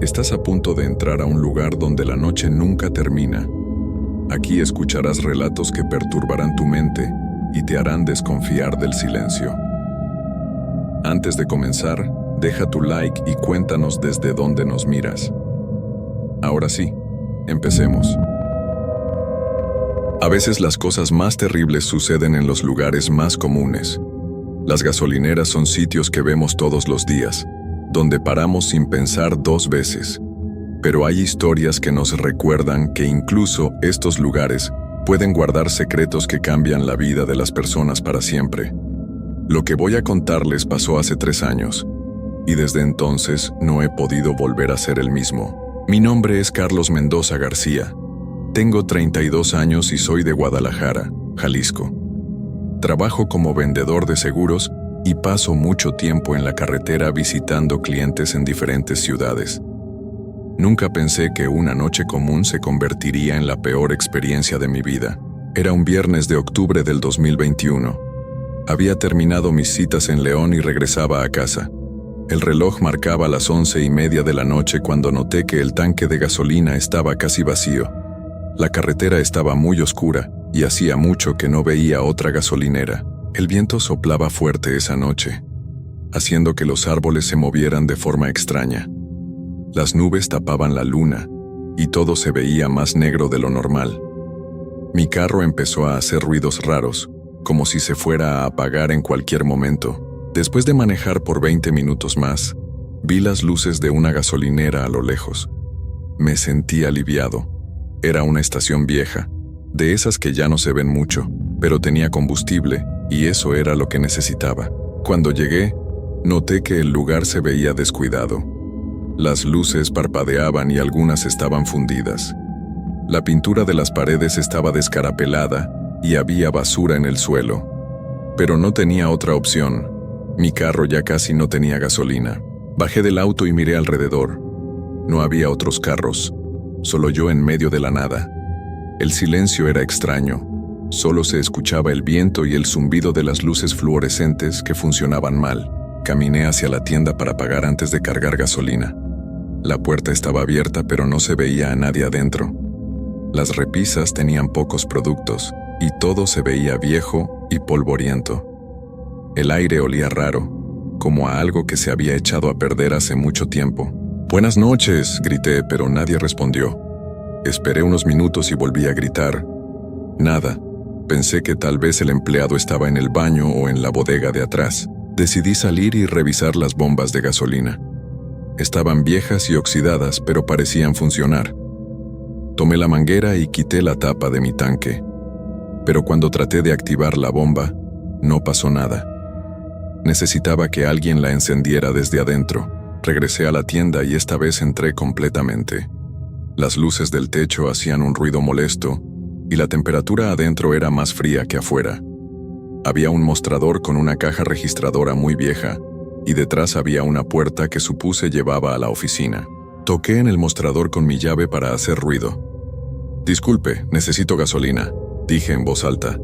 Estás a punto de entrar a un lugar donde la noche nunca termina. Aquí escucharás relatos que perturbarán tu mente y te harán desconfiar del silencio. Antes de comenzar, deja tu like y cuéntanos desde dónde nos miras. Ahora sí, empecemos. A veces las cosas más terribles suceden en los lugares más comunes. Las gasolineras son sitios que vemos todos los días, donde paramos sin pensar dos veces. Pero hay historias que nos recuerdan que incluso estos lugares pueden guardar secretos que cambian la vida de las personas para siempre. Lo que voy a contarles pasó hace 3 años, y desde entonces no he podido volver a ser el mismo. Mi nombre es Carlos Mendoza García. Tengo 32 años y soy de Guadalajara, Jalisco. Trabajo como vendedor de seguros y paso mucho tiempo en la carretera visitando clientes en diferentes ciudades. Nunca pensé que una noche común se convertiría en la peor experiencia de mi vida. Era un viernes de octubre del 2021. Había terminado mis citas en León y regresaba a casa. El reloj marcaba las 11:30 de la noche cuando noté que el tanque de gasolina estaba casi vacío. La carretera estaba muy oscura y hacía mucho que no veía otra gasolinera. El viento soplaba fuerte esa noche, haciendo que los árboles se movieran de forma extraña. Las nubes tapaban la luna y todo se veía más negro de lo normal. Mi carro empezó a hacer ruidos raros, como si se fuera a apagar en cualquier momento. Después de manejar por 20 minutos más, vi las luces de una gasolinera a lo lejos. Me sentí aliviado. Era una estación vieja, de esas que ya no se ven mucho, pero tenía combustible y eso era lo que necesitaba. Cuando llegué, noté que el lugar se veía descuidado. Las luces parpadeaban y algunas estaban fundidas. La pintura de las paredes estaba descarapelada y había basura en el suelo. Pero no tenía otra opción. Mi carro ya casi no tenía gasolina. Bajé del auto y miré alrededor. No había otros carros, solo yo en medio de la nada. El silencio era extraño. Solo se escuchaba el viento y el zumbido de las luces fluorescentes que funcionaban mal. Caminé hacia la tienda para pagar antes de cargar gasolina. La puerta estaba abierta, pero no se veía a nadie adentro. Las repisas tenían pocos productos y todo se veía viejo y polvoriento. El aire olía raro, como a algo que se había echado a perder hace mucho tiempo. «Buenas noches», grité, pero nadie respondió. Esperé unos minutos y volví a gritar. Nada. Pensé que tal vez el empleado estaba en el baño o en la bodega de atrás. Decidí salir y revisar las bombas de gasolina. Estaban viejas y oxidadas, pero parecían funcionar. Tomé la manguera y quité la tapa de mi tanque. Pero cuando traté de activar la bomba, no pasó nada. Necesitaba que alguien la encendiera desde adentro. Regresé a la tienda y esta vez entré completamente. Las luces del techo hacían un ruido molesto y la temperatura adentro era más fría que afuera. Había un mostrador con una caja registradora muy vieja y detrás había una puerta que supuse llevaba a la oficina. Toqué en el mostrador con mi llave para hacer ruido. «Disculpe, necesito gasolina», dije en voz alta,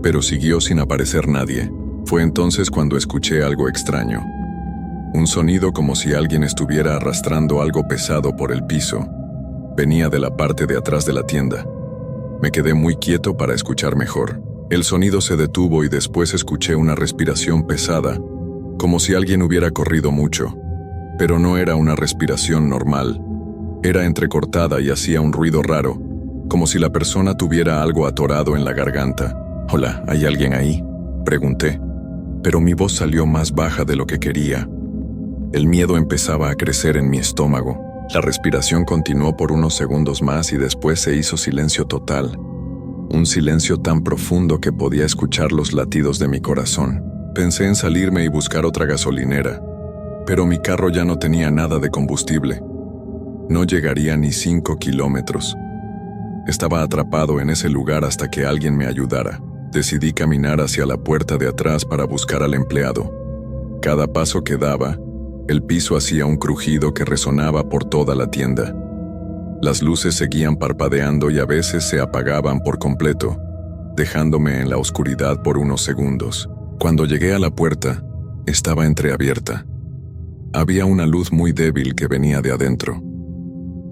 pero siguió sin aparecer nadie. Fue entonces cuando escuché algo extraño. Un sonido como si alguien estuviera arrastrando algo pesado por el piso. Venía de la parte de atrás de la tienda. Me quedé muy quieto para escuchar mejor. El sonido se detuvo y después escuché una respiración pesada, como si alguien hubiera corrido mucho. Pero no era una respiración normal. Era entrecortada y hacía un ruido raro, como si la persona tuviera algo atorado en la garganta. «Hola, ¿hay alguien ahí?», pregunté, pero mi voz salió más baja de lo que quería. El miedo empezaba a crecer en mi estómago. La respiración continuó por unos segundos más y después se hizo silencio total. Un silencio tan profundo que podía escuchar los latidos de mi corazón. Pensé en salirme y buscar otra gasolinera, pero mi carro ya no tenía nada de combustible. No llegaría ni 5 kilómetros. Estaba atrapado en ese lugar hasta que alguien me ayudara. Decidí caminar hacia la puerta de atrás para buscar al empleado. Cada paso que daba, el piso hacía un crujido que resonaba por toda la tienda. Las luces seguían parpadeando y a veces se apagaban por completo, dejándome en la oscuridad por unos segundos. Cuando llegué a la puerta, estaba entreabierta. Había una luz muy débil que venía de adentro.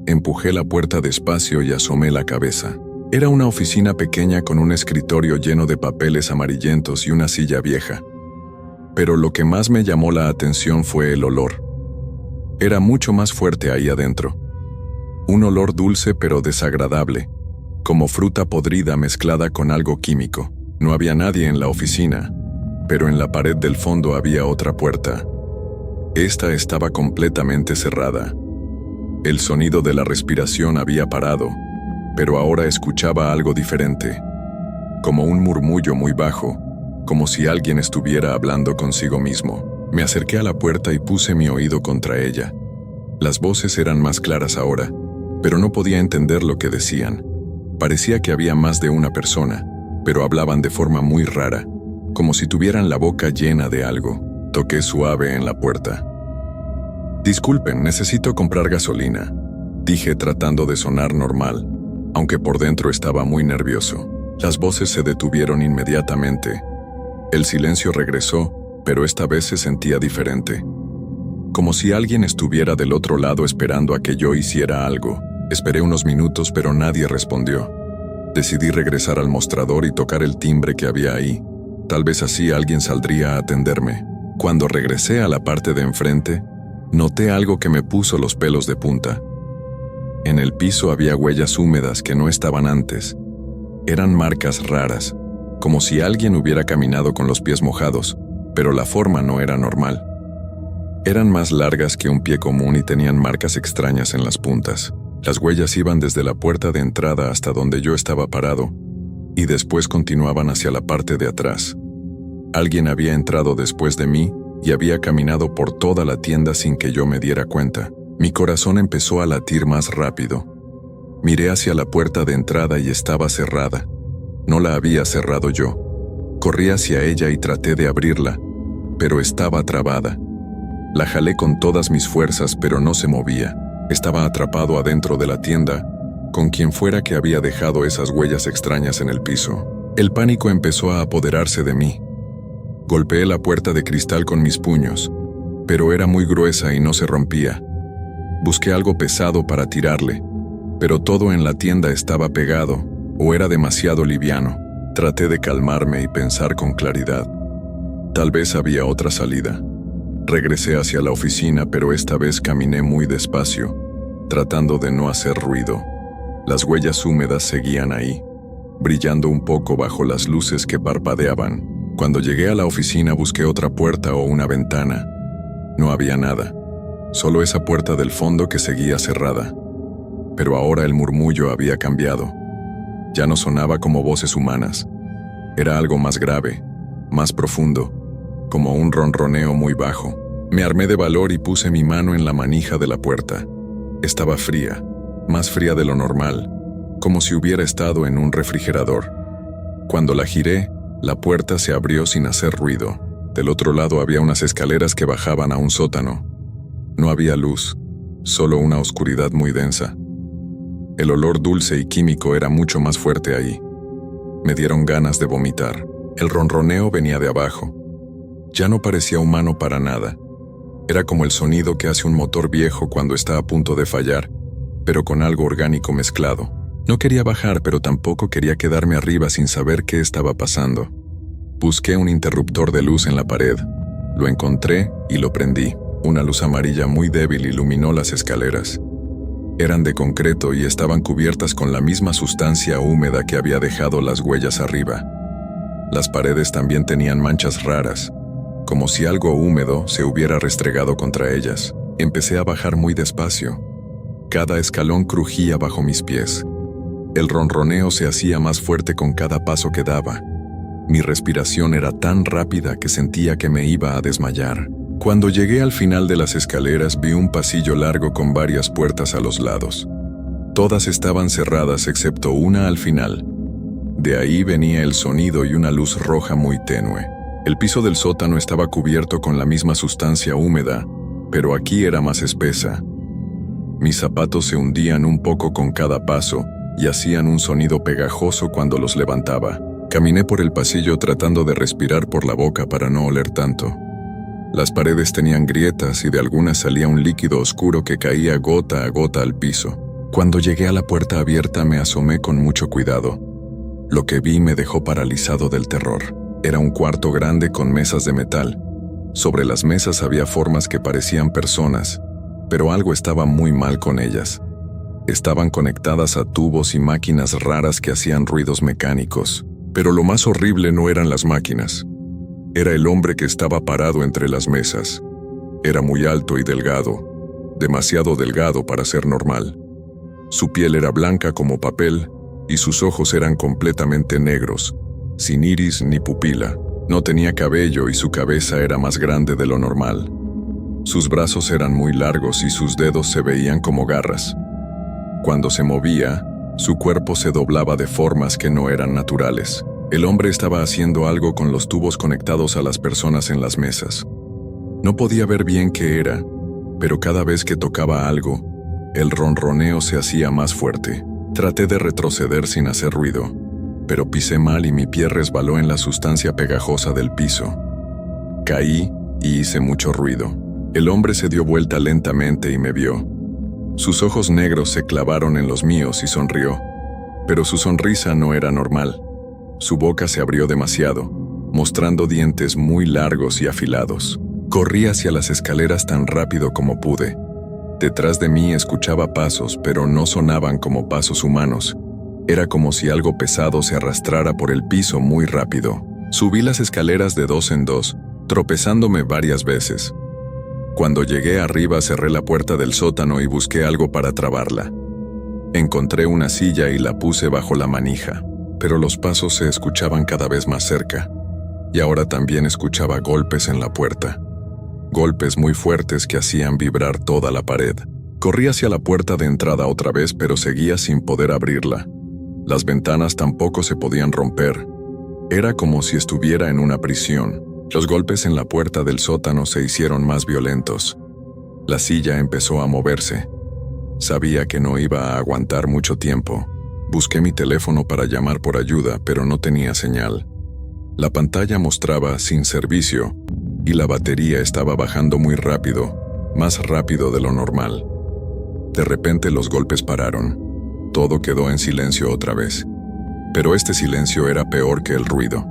Empujé la puerta despacio y asomé la cabeza. Era una oficina pequeña con un escritorio lleno de papeles amarillentos y una silla vieja. Pero lo que más me llamó la atención fue el olor. Era mucho más fuerte ahí adentro. Un olor dulce pero desagradable, como fruta podrida mezclada con algo químico. No había nadie en la oficina, pero en la pared del fondo había otra puerta. Esta estaba completamente cerrada. El sonido de la respiración había parado, pero ahora escuchaba algo diferente, como un murmullo muy bajo, como si alguien estuviera hablando consigo mismo. Me acerqué a la puerta y puse mi oído contra ella. Las voces eran más claras ahora, pero no podía entender lo que decían. Parecía que había más de una persona, pero hablaban de forma muy rara, como si tuvieran la boca llena de algo. Toqué suave en la puerta. «Disculpen, necesito comprar gasolina», dije tratando de sonar normal, aunque por dentro estaba muy nervioso. Las voces se detuvieron inmediatamente. El silencio regresó, pero esta vez se sentía diferente. Como si alguien estuviera del otro lado esperando a que yo hiciera algo. Esperé unos minutos, pero nadie respondió. Decidí regresar al mostrador y tocar el timbre que había ahí. Tal vez así alguien saldría a atenderme. Cuando regresé a la parte de enfrente, noté algo que me puso los pelos de punta. En el piso había huellas húmedas que no estaban antes. Eran marcas raras, como si alguien hubiera caminado con los pies mojados, pero la forma no era normal. Eran más largas que un pie común y tenían marcas extrañas en las puntas. Las huellas iban desde la puerta de entrada hasta donde yo estaba parado, y después continuaban hacia la parte de atrás. Alguien había entrado después de mí y había caminado por toda la tienda sin que yo me diera cuenta. Mi corazón empezó a latir más rápido. Miré hacia la puerta de entrada y estaba cerrada. No la había cerrado yo. Corrí hacia ella y traté de abrirla, pero estaba trabada. La jalé con todas mis fuerzas, pero no se movía. Estaba atrapado adentro de la tienda, con quien fuera que había dejado esas huellas extrañas en el piso. El pánico empezó a apoderarse de mí. Golpeé la puerta de cristal con mis puños, pero era muy gruesa y no se rompía. Busqué algo pesado para tirarle, pero todo en la tienda estaba pegado, o era demasiado liviano. Traté de calmarme y pensar con claridad. Tal vez había otra salida. Regresé hacia la oficina, pero esta vez caminé muy despacio, tratando de no hacer ruido. Las huellas húmedas seguían ahí, brillando un poco bajo las luces que parpadeaban. Cuando llegué a la oficina busqué otra puerta o una ventana. No había nada, solo esa puerta del fondo que seguía cerrada. Pero ahora el murmullo había cambiado. Ya no sonaba como voces humanas. Era algo más grave, más profundo, como un ronroneo muy bajo. Me armé de valor y puse mi mano en la manija de la puerta. Estaba fría, más fría de lo normal, como si hubiera estado en un refrigerador. Cuando la giré, la puerta se abrió sin hacer ruido. Del otro lado había unas escaleras que bajaban a un sótano. No había luz, solo una oscuridad muy densa. El olor dulce y químico era mucho más fuerte ahí. Me dieron ganas de vomitar. El ronroneo venía de abajo. Ya no parecía humano para nada. Era como el sonido que hace un motor viejo cuando está a punto de fallar, pero con algo orgánico mezclado. No quería bajar, pero tampoco quería quedarme arriba sin saber qué estaba pasando. Busqué un interruptor de luz en la pared. Lo encontré y lo prendí. Una luz amarilla muy débil iluminó las escaleras. Eran de concreto y estaban cubiertas con la misma sustancia húmeda que había dejado las huellas arriba. Las paredes también tenían manchas raras, como si algo húmedo se hubiera restregado contra ellas. Empecé a bajar muy despacio. Cada escalón crujía bajo mis pies. El ronroneo se hacía más fuerte con cada paso que daba. Mi respiración era tan rápida que sentía que me iba a desmayar. Cuando llegué al final de las escaleras vi un pasillo largo con varias puertas a los lados. Todas estaban cerradas excepto una al final. De ahí venía el sonido y una luz roja muy tenue. El piso del sótano estaba cubierto con la misma sustancia húmeda, pero aquí era más espesa. Mis zapatos se hundían un poco con cada paso y hacían un sonido pegajoso cuando los levantaba. Caminé por el pasillo tratando de respirar por la boca para no oler tanto. Las paredes tenían grietas y de algunas salía un líquido oscuro que caía gota a gota al piso. Cuando llegué a la puerta abierta me asomé con mucho cuidado. Lo que vi me dejó paralizado del terror. Era un cuarto grande con mesas de metal. Sobre las mesas había formas que parecían personas, pero algo estaba muy mal con ellas. Estaban conectadas a tubos y máquinas raras que hacían ruidos mecánicos. Pero lo más horrible no eran las máquinas. Era el hombre que estaba parado entre las mesas. Era muy alto y delgado, demasiado delgado para ser normal. Su piel era blanca como papel y sus ojos eran completamente negros, sin iris ni pupila. No tenía cabello y su cabeza era más grande de lo normal. Sus brazos eran muy largos y sus dedos se veían como garras. Cuando se movía, su cuerpo se doblaba de formas que no eran naturales. El hombre estaba haciendo algo con los tubos conectados a las personas en las mesas. No podía ver bien qué era, pero cada vez que tocaba algo, el ronroneo se hacía más fuerte. Traté de retroceder sin hacer ruido, pero pisé mal y mi pie resbaló en la sustancia pegajosa del piso. Caí y hice mucho ruido. El hombre se dio vuelta lentamente y me vio. Sus ojos negros se clavaron en los míos y sonrió, pero su sonrisa no era normal. Su boca se abrió demasiado, mostrando dientes muy largos y afilados. Corrí hacia las escaleras tan rápido como pude. Detrás de mí escuchaba pasos, pero no sonaban como pasos humanos. Era como si algo pesado se arrastrara por el piso muy rápido. Subí las escaleras de 2 en 2, tropezándome varias veces. Cuando llegué arriba cerré la puerta del sótano y busqué algo para trabarla. Encontré una silla y la puse bajo la manija, pero los pasos se escuchaban cada vez más cerca, y ahora también escuchaba golpes en la puerta. Golpes muy fuertes que hacían vibrar toda la pared. Corrí hacia la puerta de entrada otra vez, pero seguía sin poder abrirla. Las ventanas tampoco se podían romper. Era como si estuviera en una prisión. Los golpes en la puerta del sótano se hicieron más violentos. La silla empezó a moverse. Sabía que no iba a aguantar mucho tiempo. Busqué mi teléfono para llamar por ayuda, pero no tenía señal. La pantalla mostraba sin servicio y la batería estaba bajando muy rápido, más rápido de lo normal. De repente los golpes pararon. Todo quedó en silencio otra vez. Pero este silencio era peor que el ruido.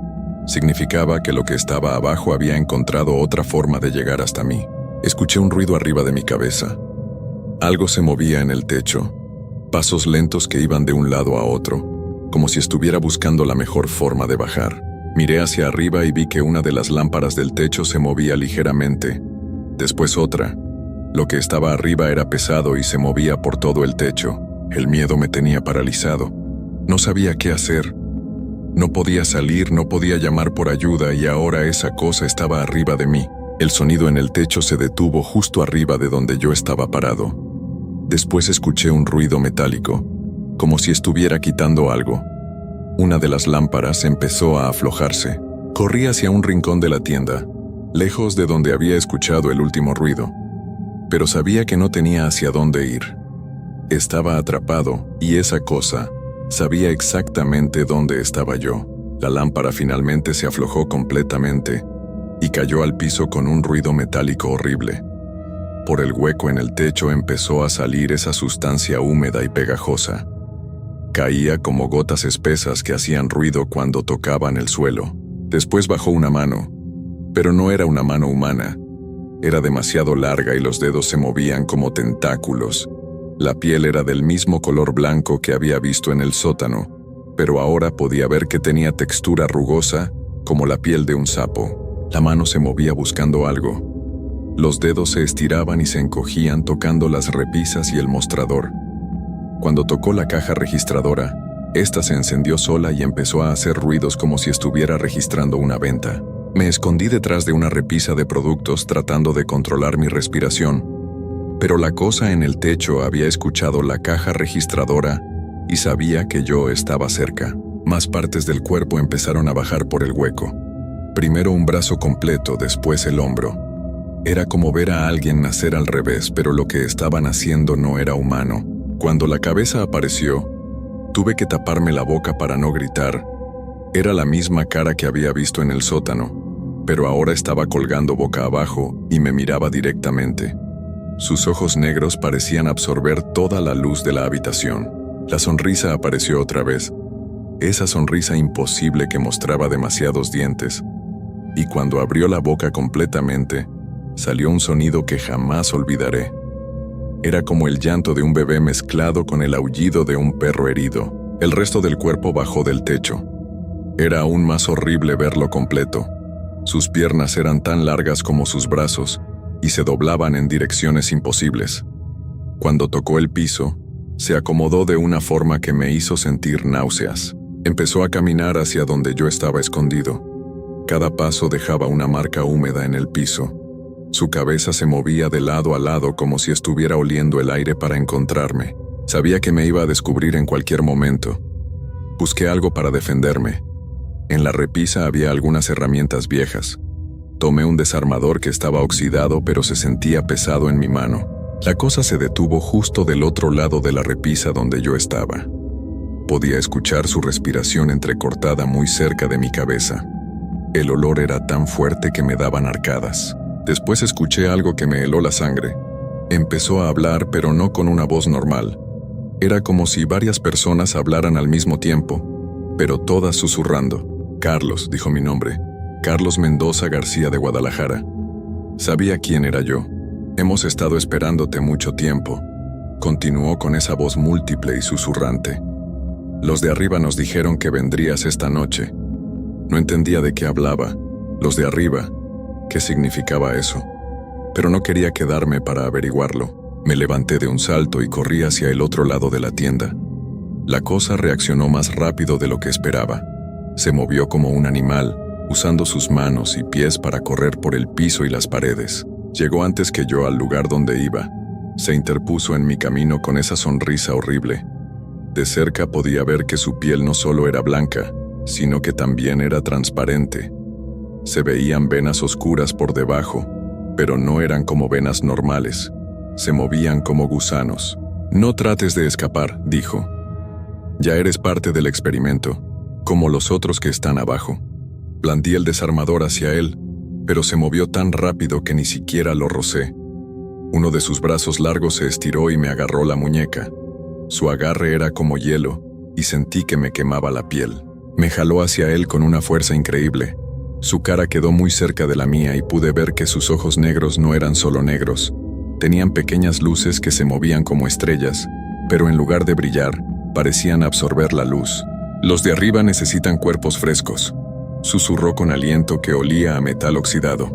Significaba que lo que estaba abajo había encontrado otra forma de llegar hasta mí. Escuché un ruido arriba de mi cabeza. Algo se movía en el techo, pasos lentos que iban de un lado a otro, como si estuviera buscando la mejor forma de bajar. Miré hacia arriba y vi que una de las lámparas del techo se movía ligeramente. Después otra. Lo que estaba arriba era pesado y se movía por todo el techo. El miedo me tenía paralizado. No sabía qué hacer. No podía salir, no podía llamar por ayuda y ahora esa cosa estaba arriba de mí. El sonido en el techo se detuvo justo arriba de donde yo estaba parado. Después escuché un ruido metálico, como si estuviera quitando algo. Una de las lámparas empezó a aflojarse. Corrí hacia un rincón de la tienda, lejos de donde había escuchado el último ruido, pero sabía que no tenía hacia dónde ir. Estaba atrapado y esa cosa sabía exactamente dónde estaba yo. La lámpara finalmente se aflojó completamente y cayó al piso con un ruido metálico horrible. Por el hueco en el techo empezó a salir esa sustancia húmeda y pegajosa. Caía como gotas espesas que hacían ruido cuando tocaban el suelo. Después bajó una mano, pero no era una mano humana. Era demasiado larga y los dedos se movían como tentáculos. La piel era del mismo color blanco que había visto en el sótano, pero ahora podía ver que tenía textura rugosa como la piel de un sapo. La mano se movía buscando algo. Los dedos se estiraban y se encogían tocando las repisas y el mostrador. Cuando tocó la caja registradora, esta se encendió sola y empezó a hacer ruidos como si estuviera registrando una venta. Me escondí detrás de una repisa de productos tratando de controlar mi respiración, pero la cosa en el techo había escuchado la caja registradora y sabía que yo estaba cerca. Más partes del cuerpo empezaron a bajar por el hueco. Primero un brazo completo, después el hombro. Era como ver a alguien nacer al revés, pero lo que estaban haciendo no era humano. Cuando la cabeza apareció, tuve que taparme la boca para no gritar. Era la misma cara que había visto en el sótano, pero ahora estaba colgando boca abajo y me miraba directamente. Sus ojos negros parecían absorber toda la luz de la habitación. La sonrisa apareció otra vez, esa sonrisa imposible que mostraba demasiados dientes, y cuando abrió la boca completamente, salió un sonido que jamás olvidaré. Era como el llanto de un bebé mezclado con el aullido de un perro herido. El resto del cuerpo bajó del techo. Era aún más horrible verlo completo. Sus piernas eran tan largas como sus brazos y se doblaban en direcciones imposibles. Cuando tocó el piso, se acomodó de una forma que me hizo sentir náuseas. Empezó a caminar hacia donde yo estaba escondido. Cada paso dejaba una marca húmeda en el piso. Su cabeza se movía de lado a lado como si estuviera oliendo el aire para encontrarme. Sabía que me iba a descubrir en cualquier momento. Busqué algo para defenderme. En la repisa había algunas herramientas viejas. Tomé un desarmador que estaba oxidado pero se sentía pesado en mi mano. La cosa se detuvo justo del otro lado de la repisa donde yo estaba. Podía escuchar su respiración entrecortada muy cerca de mi cabeza. El olor era tan fuerte que me daban arcadas. Después escuché algo que me heló la sangre. Empezó a hablar, pero no con una voz normal. Era como si varias personas hablaran al mismo tiempo, pero todas susurrando. Carlos, dijo mi nombre. Carlos Mendoza García de Guadalajara. Sabía quién era yo. Hemos estado esperándote mucho tiempo. Continuó con esa voz múltiple y susurrante. Los de arriba nos dijeron que vendrías esta noche. No entendía de qué hablaba. Los de arriba, ¿qué significaba eso? Pero no quería quedarme para averiguarlo. Me levanté de un salto y corrí hacia el otro lado de la tienda. La cosa reaccionó más rápido de lo que esperaba. Se movió como un animal, usando sus manos y pies para correr por el piso y las paredes. Llegó antes que yo al lugar donde iba. Se interpuso en mi camino con esa sonrisa horrible. De cerca podía ver que su piel no solo era blanca, sino que también era transparente. Se veían venas oscuras por debajo, pero no eran como venas normales. Se movían como gusanos. No trates de escapar, dijo. Ya eres parte del experimento, como los otros que están abajo. Blandí el desarmador hacia él, pero se movió tan rápido que ni siquiera lo rocé. Uno de sus brazos largos se estiró y me agarró la muñeca. Su agarre era como hielo, y sentí que me quemaba la piel. Me jaló hacia él con una fuerza increíble. Su cara quedó muy cerca de la mía y pude ver que sus ojos negros no eran solo negros. Tenían pequeñas luces que se movían como estrellas, pero en lugar de brillar, parecían absorber la luz. Los de arriba necesitan cuerpos frescos, susurró con aliento que olía a metal oxidado.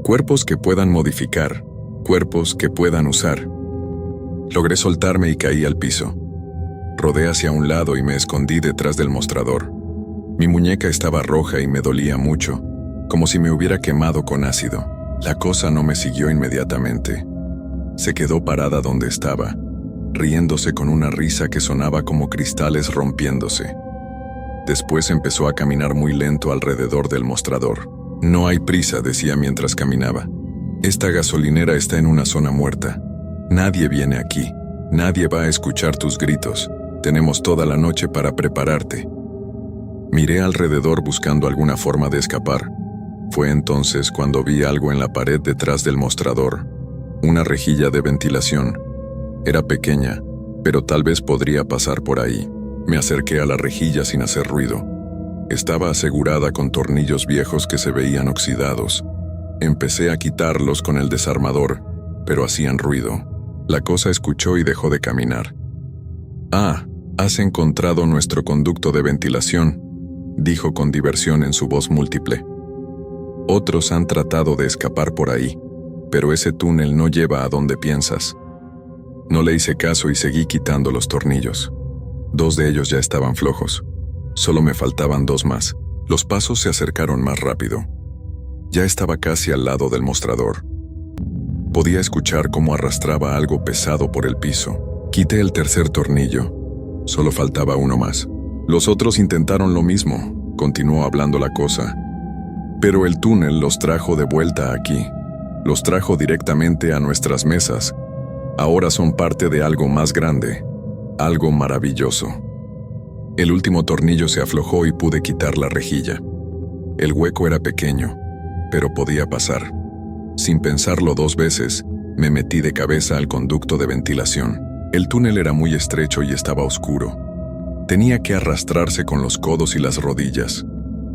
Cuerpos que puedan modificar, cuerpos que puedan usar. Logré soltarme y caí al piso. Rodé hacia un lado y me escondí detrás del mostrador. Mi muñeca estaba roja y me dolía mucho, como si me hubiera quemado con ácido. La cosa no me siguió inmediatamente. Se quedó parada donde estaba, riéndose con una risa que sonaba como cristales rompiéndose. Después empezó a caminar muy lento alrededor del mostrador. No hay prisa, decía mientras caminaba. Esta gasolinera está en una zona muerta. Nadie viene aquí. Nadie va a escuchar tus gritos. Tenemos toda la noche para prepararte. Miré alrededor buscando alguna forma de escapar. Fue entonces cuando vi algo en la pared detrás del mostrador. Una rejilla de ventilación. Era pequeña, pero tal vez podría pasar por ahí. Me acerqué a la rejilla sin hacer ruido. Estaba asegurada con tornillos viejos que se veían oxidados. Empecé a quitarlos con el desarmador, pero hacían ruido. La cosa escuchó y dejó de caminar. «Ah, has encontrado nuestro conducto de ventilación», dijo con diversión en su voz múltiple. «Otros han tratado de escapar por ahí, pero ese túnel no lleva a donde piensas». No le hice caso y seguí quitando los tornillos. 2 de ellos ya estaban flojos. Solo me faltaban 2 más. Los pasos se acercaron más rápido. Ya estaba casi al lado del mostrador. Podía escuchar cómo arrastraba algo pesado por el piso. Quité el tercer tornillo. Solo faltaba uno más. Los otros intentaron lo mismo, continuó hablando la cosa. Pero el túnel los trajo de vuelta aquí. Los trajo directamente a nuestras mesas. Ahora son parte de algo más grande, algo maravilloso. El último tornillo se aflojó y pude quitar la rejilla. El hueco era pequeño, pero podía pasar. Sin pensarlo 2 veces, me metí de cabeza al conducto de ventilación. El túnel era muy estrecho y estaba oscuro. Tenía que arrastrarse con los codos y las rodillas.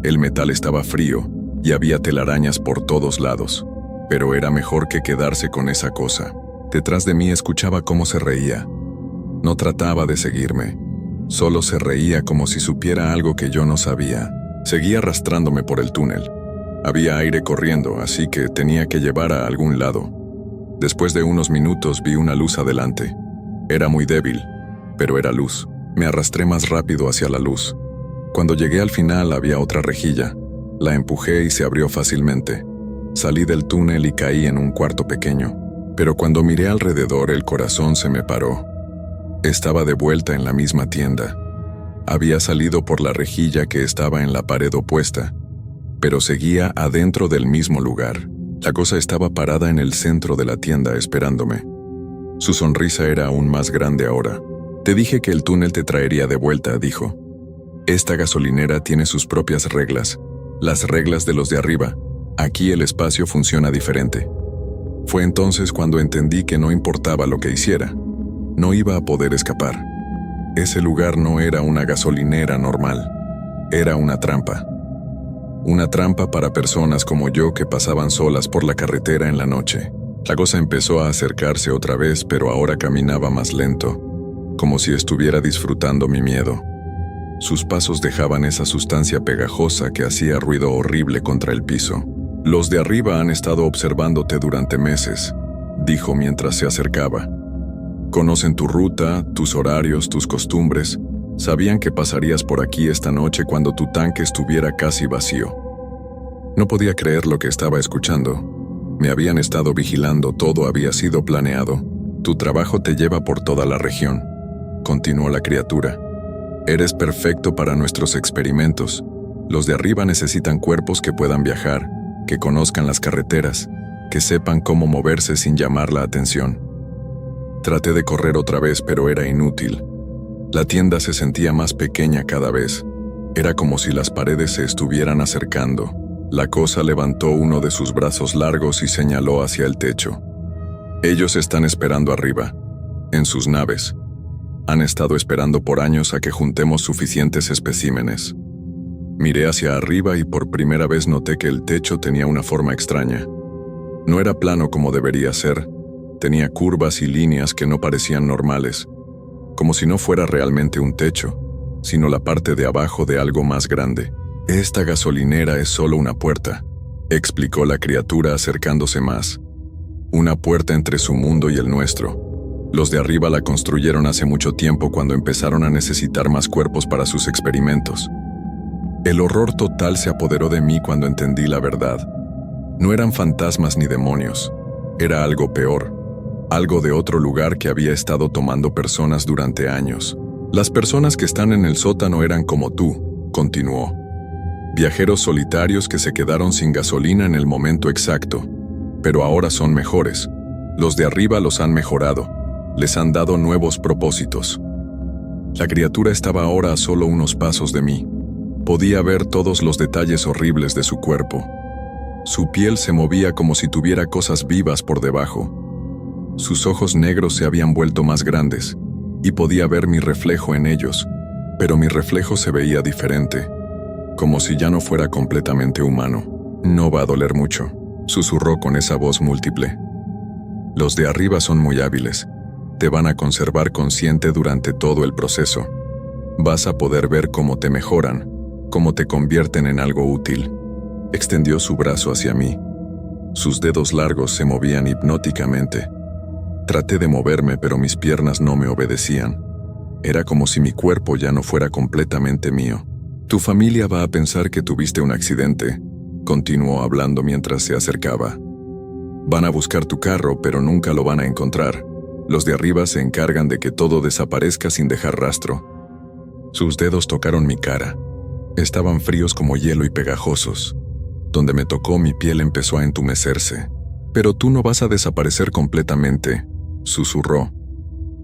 El metal estaba frío y había telarañas por todos lados, pero era mejor que quedarse con esa cosa. Detrás de mí escuchaba cómo se reía. No trataba de seguirme, solo se reía como si supiera algo que yo no sabía. Seguía arrastrándome por el túnel. Había aire corriendo, así que tenía que llevar a algún lado. Después de unos minutos vi una luz adelante. Era muy débil, pero era luz. Me arrastré más rápido hacia la luz. Cuando llegué al final había otra rejilla. La empujé y se abrió fácilmente. Salí del túnel y caí en un cuarto pequeño. Pero cuando miré alrededor el corazón se me paró. Estaba de vuelta en la misma tienda. Había salido por la rejilla que estaba en la pared opuesta, pero seguía adentro del mismo lugar. La cosa estaba parada en el centro de la tienda esperándome. Su sonrisa era aún más grande ahora. Te dije que el túnel te traería de vuelta, dijo. Esta gasolinera tiene sus propias reglas, las reglas de los de arriba. Aquí el espacio funciona diferente. Fue entonces cuando entendí que no importaba lo que hiciera, no iba a poder escapar. Ese lugar no era una gasolinera normal, era una trampa. Una trampa para personas como yo que pasaban solas por la carretera en la noche. La cosa empezó a acercarse otra vez, pero ahora caminaba más lento, como si estuviera disfrutando mi miedo. Sus pasos dejaban esa sustancia pegajosa que hacía ruido horrible contra el piso. Los de arriba han estado observándote durante meses, dijo mientras se acercaba. Conocen tu ruta, tus horarios, tus costumbres. Sabían que pasarías por aquí esta noche cuando tu tanque estuviera casi vacío. No podía creer lo que estaba escuchando. Me habían estado vigilando, todo había sido planeado. Tu trabajo te lleva por toda la región, continuó la criatura. Eres perfecto para nuestros experimentos. Los de arriba necesitan cuerpos que puedan viajar, que conozcan las carreteras, que sepan cómo moverse sin llamar la atención. Traté de correr otra vez, pero era inútil. La tienda se sentía más pequeña cada vez. Era como si las paredes se estuvieran acercando. La cosa levantó uno de sus brazos largos y señaló hacia el techo. Ellos están esperando arriba, en sus naves. Han estado esperando por años a que juntemos suficientes especímenes. Miré hacia arriba y por primera vez noté que el techo tenía una forma extraña. No era plano como debería ser. Tenía curvas y líneas que no parecían normales, como si no fuera realmente un techo, sino la parte de abajo de algo más grande. Esta gasolinera es solo una puerta, explicó la criatura acercándose más. Una puerta entre su mundo y el nuestro. Los de arriba la construyeron hace mucho tiempo cuando empezaron a necesitar más cuerpos para sus experimentos. El horror total se apoderó de mí cuando entendí la verdad. No eran fantasmas ni demonios. Era algo peor. Algo de otro lugar que había estado tomando personas durante años. Las personas que están en el sótano eran como tú, continuó. Viajeros solitarios que se quedaron sin gasolina en el momento exacto. Pero ahora son mejores. Los de arriba los han mejorado. Les han dado nuevos propósitos. La criatura estaba ahora a solo unos pasos de mí. Podía ver todos los detalles horribles de su cuerpo. Su piel se movía como si tuviera cosas vivas por debajo. Sus ojos negros se habían vuelto más grandes, y podía ver mi reflejo en ellos, pero mi reflejo se veía diferente, como si ya no fuera completamente humano. No va a doler mucho, susurró con esa voz múltiple. Los de arriba son muy hábiles. Te van a conservar consciente durante todo el proceso. Vas a poder ver cómo te mejoran, cómo te convierten en algo útil. Extendió su brazo hacia mí. Sus dedos largos se movían hipnóticamente. Traté de moverme, pero mis piernas no me obedecían. Era como si mi cuerpo ya no fuera completamente mío. Tu familia va a pensar que tuviste un accidente, continuó hablando mientras se acercaba. Van a buscar tu carro, pero nunca lo van a encontrar. Los de arriba se encargan de que todo desaparezca sin dejar rastro. Sus dedos tocaron mi cara. Estaban fríos como hielo y pegajosos. Donde me tocó, mi piel empezó a entumecerse. Pero tú no vas a desaparecer completamente, susurró.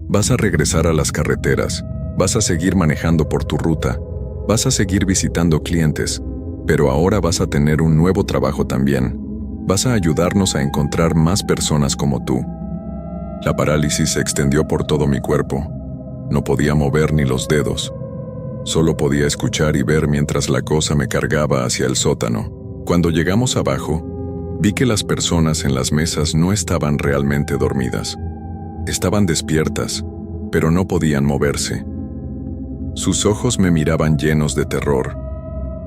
Vas a regresar a las carreteras, vas a seguir manejando por tu ruta, vas a seguir visitando clientes, Pero ahora vas a tener un nuevo trabajo también. Vas a ayudarnos a encontrar más personas como tú. La parálisis se extendió por todo mi cuerpo. No podía mover ni los dedos. Solo podía escuchar y ver mientras la cosa me cargaba hacia el sótano. Cuando llegamos abajo, vi que las personas en las mesas no estaban realmente dormidas. Estaban despiertas, pero no podían moverse. Sus ojos me miraban llenos de terror,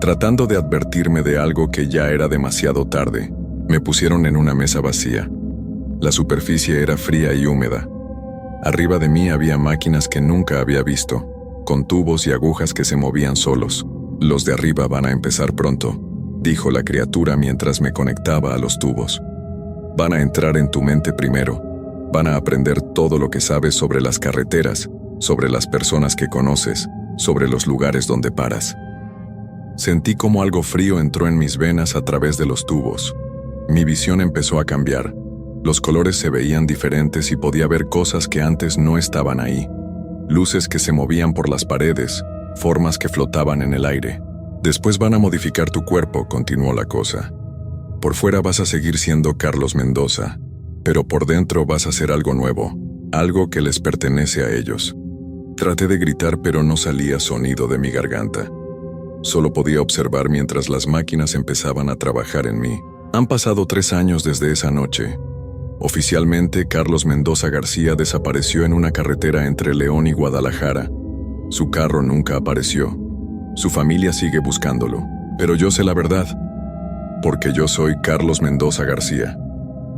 tratando de advertirme de algo que ya era demasiado tarde. Me pusieron en una mesa vacía. La superficie era fría y húmeda. Arriba de mí había máquinas que nunca había visto, con tubos y agujas que se movían solos. Los de arriba van a empezar pronto, dijo la criatura mientras me conectaba a los tubos. Van a entrar en tu mente primero. Van a aprender todo lo que sabes sobre las carreteras, sobre las personas que conoces, sobre los lugares donde paras. Sentí como algo frío entró en mis venas a través de los tubos. Mi visión empezó a cambiar. Los colores se veían diferentes y podía ver cosas que antes no estaban ahí. Luces que se movían por las paredes, formas que flotaban en el aire. Después van a modificar tu cuerpo, continuó la cosa. Por fuera vas a seguir siendo Carlos Mendoza, pero por dentro vas a hacer algo nuevo, algo que les pertenece a ellos. Traté de gritar, pero no salía sonido de mi garganta. Solo podía observar mientras las máquinas empezaban a trabajar en mí. Han pasado 3 años desde esa noche. Oficialmente, Carlos Mendoza García desapareció en una carretera entre León y Guadalajara. Su carro nunca apareció. Su familia sigue buscándolo. Pero yo sé la verdad, porque yo soy Carlos Mendoza García.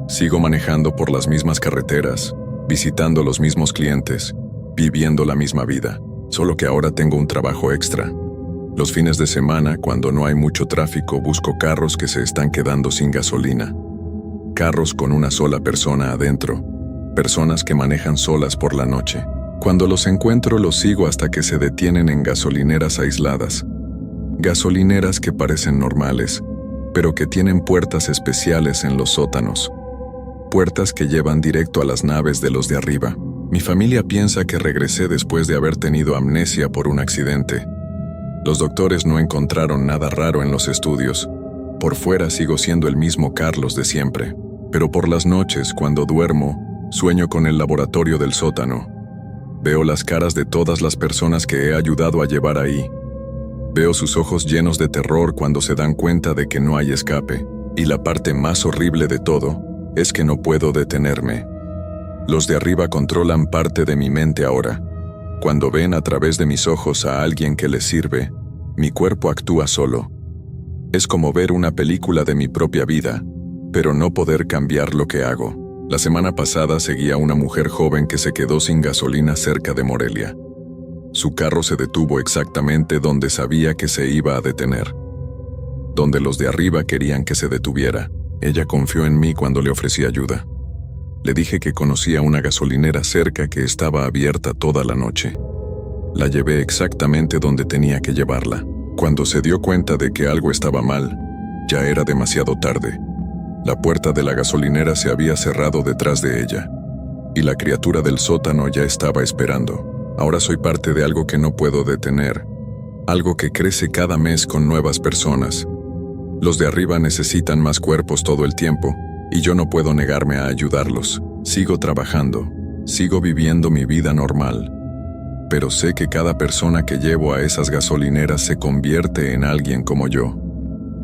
Sigo manejando por las mismas carreteras, visitando los mismos clientes, viviendo la misma vida, solo que ahora tengo un trabajo extra. Los fines de semana, cuando no hay mucho tráfico, busco carros que se están quedando sin gasolina. Carros con una sola persona adentro, personas que manejan solas por la noche. Cuando los encuentro, los sigo hasta que se detienen en gasolineras aisladas. Gasolineras que parecen normales, pero que tienen puertas especiales en los sótanos. Puertas que llevan directo a las naves de los de arriba. Mi familia piensa que regresé después de haber tenido amnesia por un accidente. Los doctores no encontraron nada raro en los estudios. Por fuera sigo siendo el mismo Carlos de siempre. Pero por las noches, cuando duermo, sueño con el laboratorio del sótano. Veo las caras de todas las personas que he ayudado a llevar ahí. Veo sus ojos llenos de terror cuando se dan cuenta de que no hay escape. Y la parte más horrible de todo es que no puedo detenerme. Los de arriba controlan parte de mi mente ahora. Cuando ven a través de mis ojos a alguien que les sirve, mi cuerpo actúa solo. Es como ver una película de mi propia vida, pero no poder cambiar lo que hago. La semana pasada seguí a una mujer joven que se quedó sin gasolina cerca de Morelia. Su carro se detuvo exactamente donde sabía que se iba a detener. Donde los de arriba querían que se detuviera. Ella confió en mí cuando le ofrecí ayuda. Le dije que conocía una gasolinera cerca que estaba abierta toda la noche. La llevé exactamente donde tenía que llevarla. Cuando se dio cuenta de que algo estaba mal, ya era demasiado tarde. La puerta de la gasolinera se había cerrado detrás de ella, y la criatura del sótano ya estaba esperando. Ahora soy parte de algo que no puedo detener, algo que crece cada mes con nuevas personas. Los de arriba necesitan más cuerpos todo el tiempo, y yo no puedo negarme a ayudarlos. Sigo trabajando, sigo viviendo mi vida normal. Pero sé que cada persona que llevo a esas gasolineras se convierte en alguien como yo.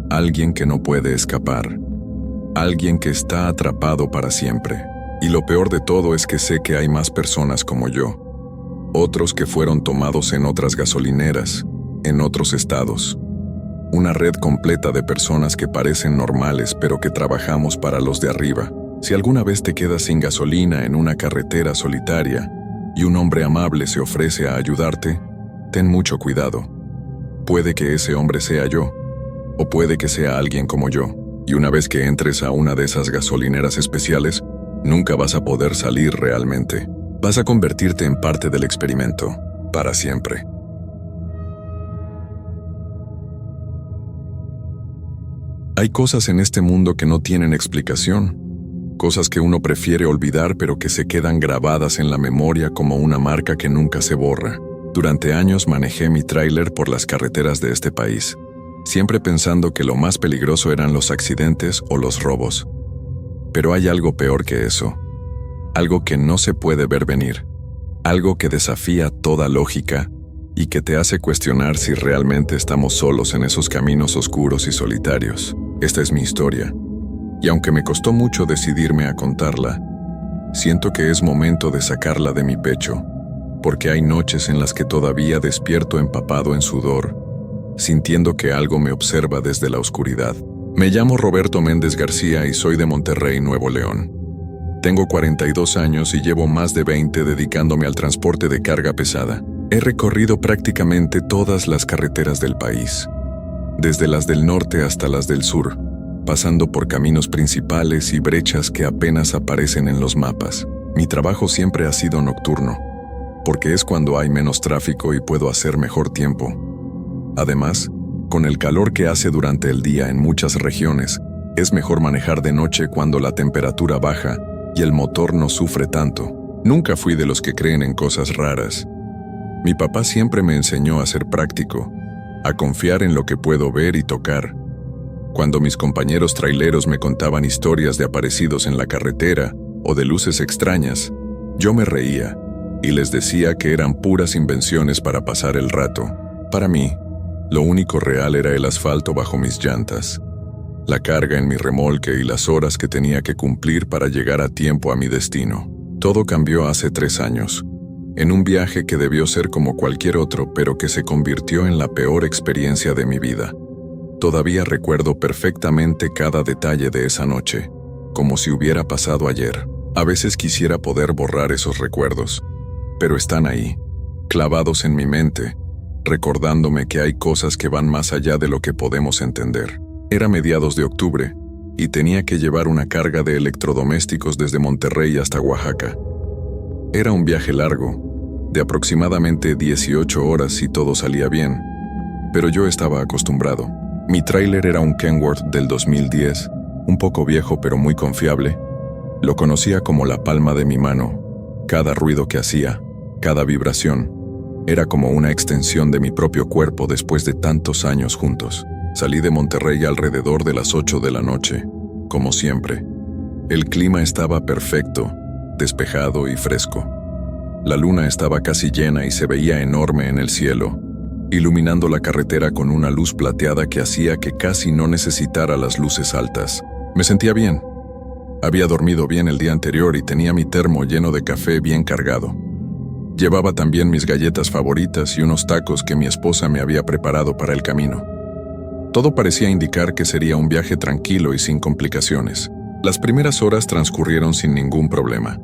Alguien que no puede escapar. Alguien que está atrapado para siempre. Y lo peor de todo es que sé que hay más personas como yo. Otros que fueron tomados en otras gasolineras, en otros estados. Una red completa de personas que parecen normales pero que trabajamos para los de arriba. Si alguna vez te quedas sin gasolina en una carretera solitaria y un hombre amable se ofrece a ayudarte, ten mucho cuidado. Puede que ese hombre sea yo, o puede que sea alguien como yo. Y una vez que entres a una de esas gasolineras especiales, nunca vas a poder salir realmente. Vas a convertirte en parte del experimento, para siempre. Hay cosas en este mundo que no tienen explicación. Cosas que uno prefiere olvidar pero que se quedan grabadas en la memoria como una marca que nunca se borra. Durante años manejé mi tráiler por las carreteras de este país. siempre pensando que lo más peligroso eran los accidentes o los robos. Pero hay algo peor que eso, algo que no se puede ver venir, algo que desafía toda lógica y que te hace cuestionar si realmente estamos solos en esos caminos oscuros y solitarios. Esta es mi historia, y aunque me costó mucho decidirme a contarla, siento que es momento de sacarla de mi pecho, porque hay noches en las que todavía despierto empapado en sudor, sintiendo que algo me observa desde la oscuridad. Me llamo Roberto Méndez García y soy de Monterrey, Nuevo León. Tengo 42 años y llevo más de 20 dedicándome al transporte de carga pesada. He recorrido prácticamente todas las carreteras del país, desde las del norte hasta las del sur, pasando por caminos principales y brechas que apenas aparecen en los mapas. Mi trabajo siempre ha sido nocturno, porque es cuando hay menos tráfico y puedo hacer mejor tiempo. Además, con el calor que hace durante el día en muchas regiones, es mejor manejar de noche cuando la temperatura baja y el motor no sufre tanto. Nunca fui de los que creen en cosas raras. Mi papá siempre me enseñó a ser práctico, a confiar en lo que puedo ver y tocar. Cuando mis compañeros traileros me contaban historias de aparecidos en la carretera o de luces extrañas, yo me reía y les decía que eran puras invenciones para pasar el rato. Para mí, lo único real era el asfalto bajo mis llantas, la carga en mi remolque y las horas que tenía que cumplir para llegar a tiempo a mi destino. Todo cambió hace 3 años, en un viaje que debió ser como cualquier otro, pero que se convirtió en la peor experiencia de mi vida. Todavía recuerdo perfectamente cada detalle de esa noche, como si hubiera pasado ayer. A veces quisiera poder borrar esos recuerdos, pero están ahí, clavados en mi mente, recordándome que hay cosas que van más allá de lo que podemos entender. Era mediados de octubre, y tenía que llevar una carga de electrodomésticos desde Monterrey hasta Oaxaca. Era un viaje largo, de aproximadamente 18 horas si todo salía bien, pero yo estaba acostumbrado. Mi tráiler era un Kenworth del 2010, un poco viejo pero muy confiable. Lo conocía como la palma de mi mano. Cada ruido que hacía, cada vibración, era como una extensión de mi propio cuerpo después de tantos años juntos. Salí de Monterrey alrededor de las 8 de la noche, como siempre. El clima estaba perfecto, despejado y fresco. La luna estaba casi llena y se veía enorme en el cielo, iluminando la carretera con una luz plateada que hacía que casi no necesitara las luces altas. Me sentía bien. Había dormido bien el día anterior y tenía mi termo lleno de café bien cargado. Llevaba también mis galletas favoritas y unos tacos que mi esposa me había preparado para el camino. Todo parecía indicar que sería un viaje tranquilo y sin complicaciones. Las primeras horas transcurrieron sin ningún problema.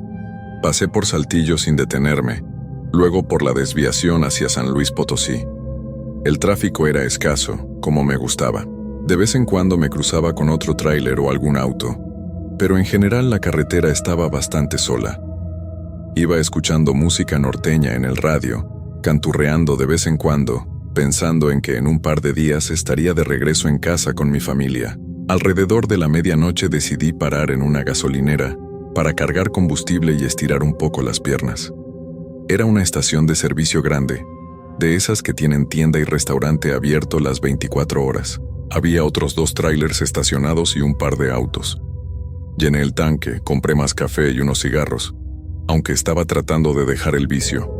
Pasé por Saltillo sin detenerme, luego por la desviación hacia San Luis Potosí. El tráfico era escaso, como me gustaba. De vez en cuando me cruzaba con otro tráiler o algún auto, pero en general la carretera estaba bastante sola. Iba escuchando música norteña en el radio, canturreando de vez en cuando, pensando en que en un par de días estaría de regreso en casa con mi familia. Alrededor de la medianoche decidí parar en una gasolinera para cargar combustible y estirar un poco las piernas. Era una estación de servicio grande, de esas que tienen tienda y restaurante abierto las 24 horas. Había otros 2 tráilers estacionados y un par de autos. Llené el tanque, compré más café y unos cigarros, aunque estaba tratando de dejar el vicio.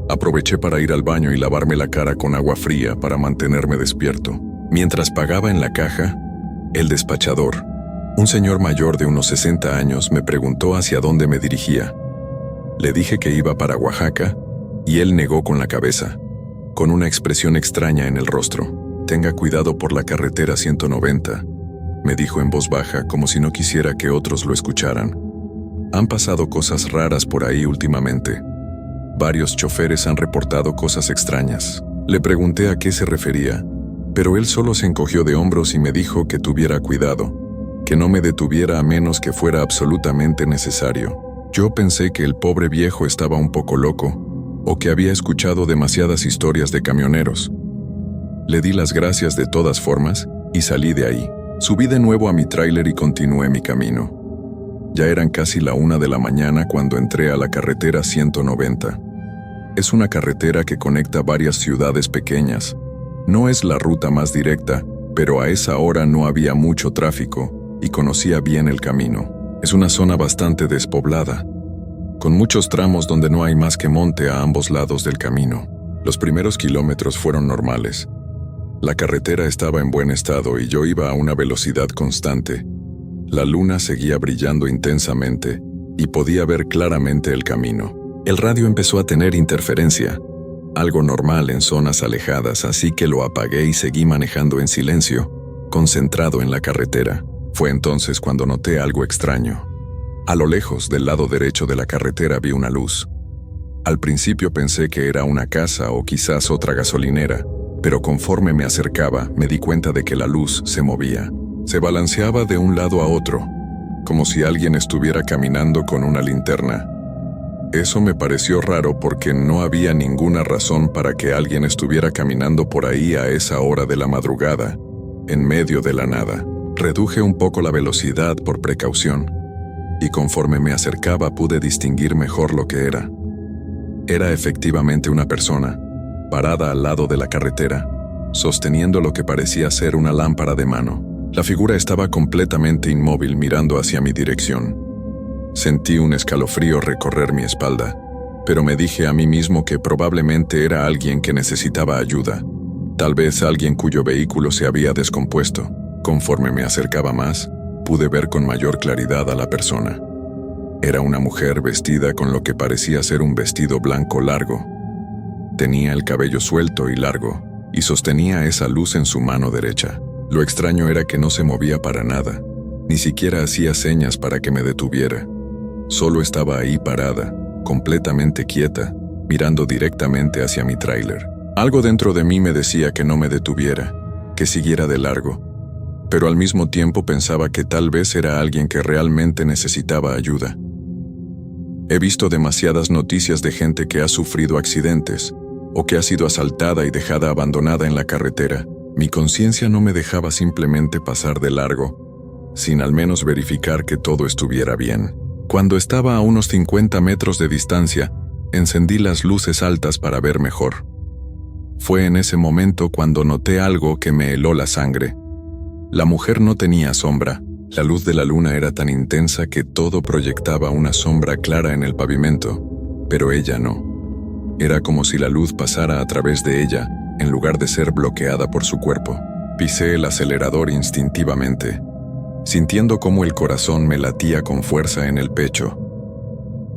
Aproveché para ir al baño y lavarme la cara con agua fría para mantenerme despierto. Mientras pagaba en la caja, el despachador, un señor mayor de unos 60 años, me preguntó hacia dónde me dirigía. Le dije que iba para Oaxaca, y él negó con la cabeza, con una expresión extraña en el rostro. «Tenga cuidado por la carretera 190», me dijo en voz baja, como si no quisiera que otros lo escucharan. Han pasado cosas raras por ahí últimamente. Varios choferes han reportado cosas extrañas. Le pregunté a qué se refería, pero él solo se encogió de hombros y me dijo que tuviera cuidado, que no me detuviera a menos que fuera absolutamente necesario. Yo pensé que el pobre viejo estaba un poco loco, o que había escuchado demasiadas historias de camioneros. Le di las gracias de todas formas y salí de ahí. Subí de nuevo a mi tráiler y continué mi camino. Ya eran casi la 1 de la mañana cuando entré a la carretera 190. Es una carretera que conecta varias ciudades pequeñas, No es la ruta más directa, pero a esa hora no había mucho tráfico y conocía bien el camino. Es una zona bastante despoblada, con muchos tramos donde no hay más que monte a ambos lados del camino. Los primeros kilómetros fueron normales. La carretera estaba en buen estado y yo iba a una velocidad constante. La luna seguía brillando intensamente y podía ver claramente el camino. El radio empezó a tener interferencia, algo normal en zonas alejadas, así que lo apagué y seguí manejando en silencio, concentrado en la carretera. Fue entonces cuando noté algo extraño. A lo lejos, del lado derecho de la carretera, vi una luz. Al principio pensé que era una casa o quizás otra gasolinera, pero conforme me acercaba, me di cuenta de que la luz se movía. Se balanceaba de un lado a otro, como si alguien estuviera caminando con una linterna. Eso me pareció raro porque no había ninguna razón para que alguien estuviera caminando por ahí a esa hora de la madrugada, en medio de la nada. Reduje un poco la velocidad por precaución, y conforme me acercaba pude distinguir mejor lo que era. Era efectivamente una persona, parada al lado de la carretera, sosteniendo lo que parecía ser una lámpara de mano. La figura estaba completamente inmóvil mirando hacia mi dirección. Sentí un escalofrío recorrer mi espalda, pero me dije a mí mismo que probablemente era alguien que necesitaba ayuda, tal vez alguien cuyo vehículo se había descompuesto. Conforme me acercaba más, pude ver con mayor claridad a la persona. Era una mujer vestida con lo que parecía ser un vestido blanco largo. Tenía el cabello suelto y largo, y sostenía esa luz en su mano derecha. Lo extraño era que no se movía para nada, ni siquiera hacía señas para que me detuviera. Solo estaba ahí parada, completamente quieta, mirando directamente hacia mi tráiler. Algo dentro de mí me decía que no me detuviera, que siguiera de largo, pero al mismo tiempo pensaba que tal vez era alguien que realmente necesitaba ayuda. He visto demasiadas noticias de gente que ha sufrido accidentes, o que ha sido asaltada y dejada abandonada en la carretera. Mi conciencia no me dejaba simplemente pasar de largo, sin al menos verificar que todo estuviera bien. Cuando estaba a unos 50 metros de distancia, encendí las luces altas para ver mejor. Fue en ese momento cuando noté algo que me heló la sangre. La mujer no tenía sombra. La luz de la luna era tan intensa que todo proyectaba una sombra clara en el pavimento, pero ella no. Era como si la luz pasara a través de ella, en lugar de ser bloqueada por su cuerpo. Pisé el acelerador instintivamente, sintiendo cómo el corazón me latía con fuerza en el pecho.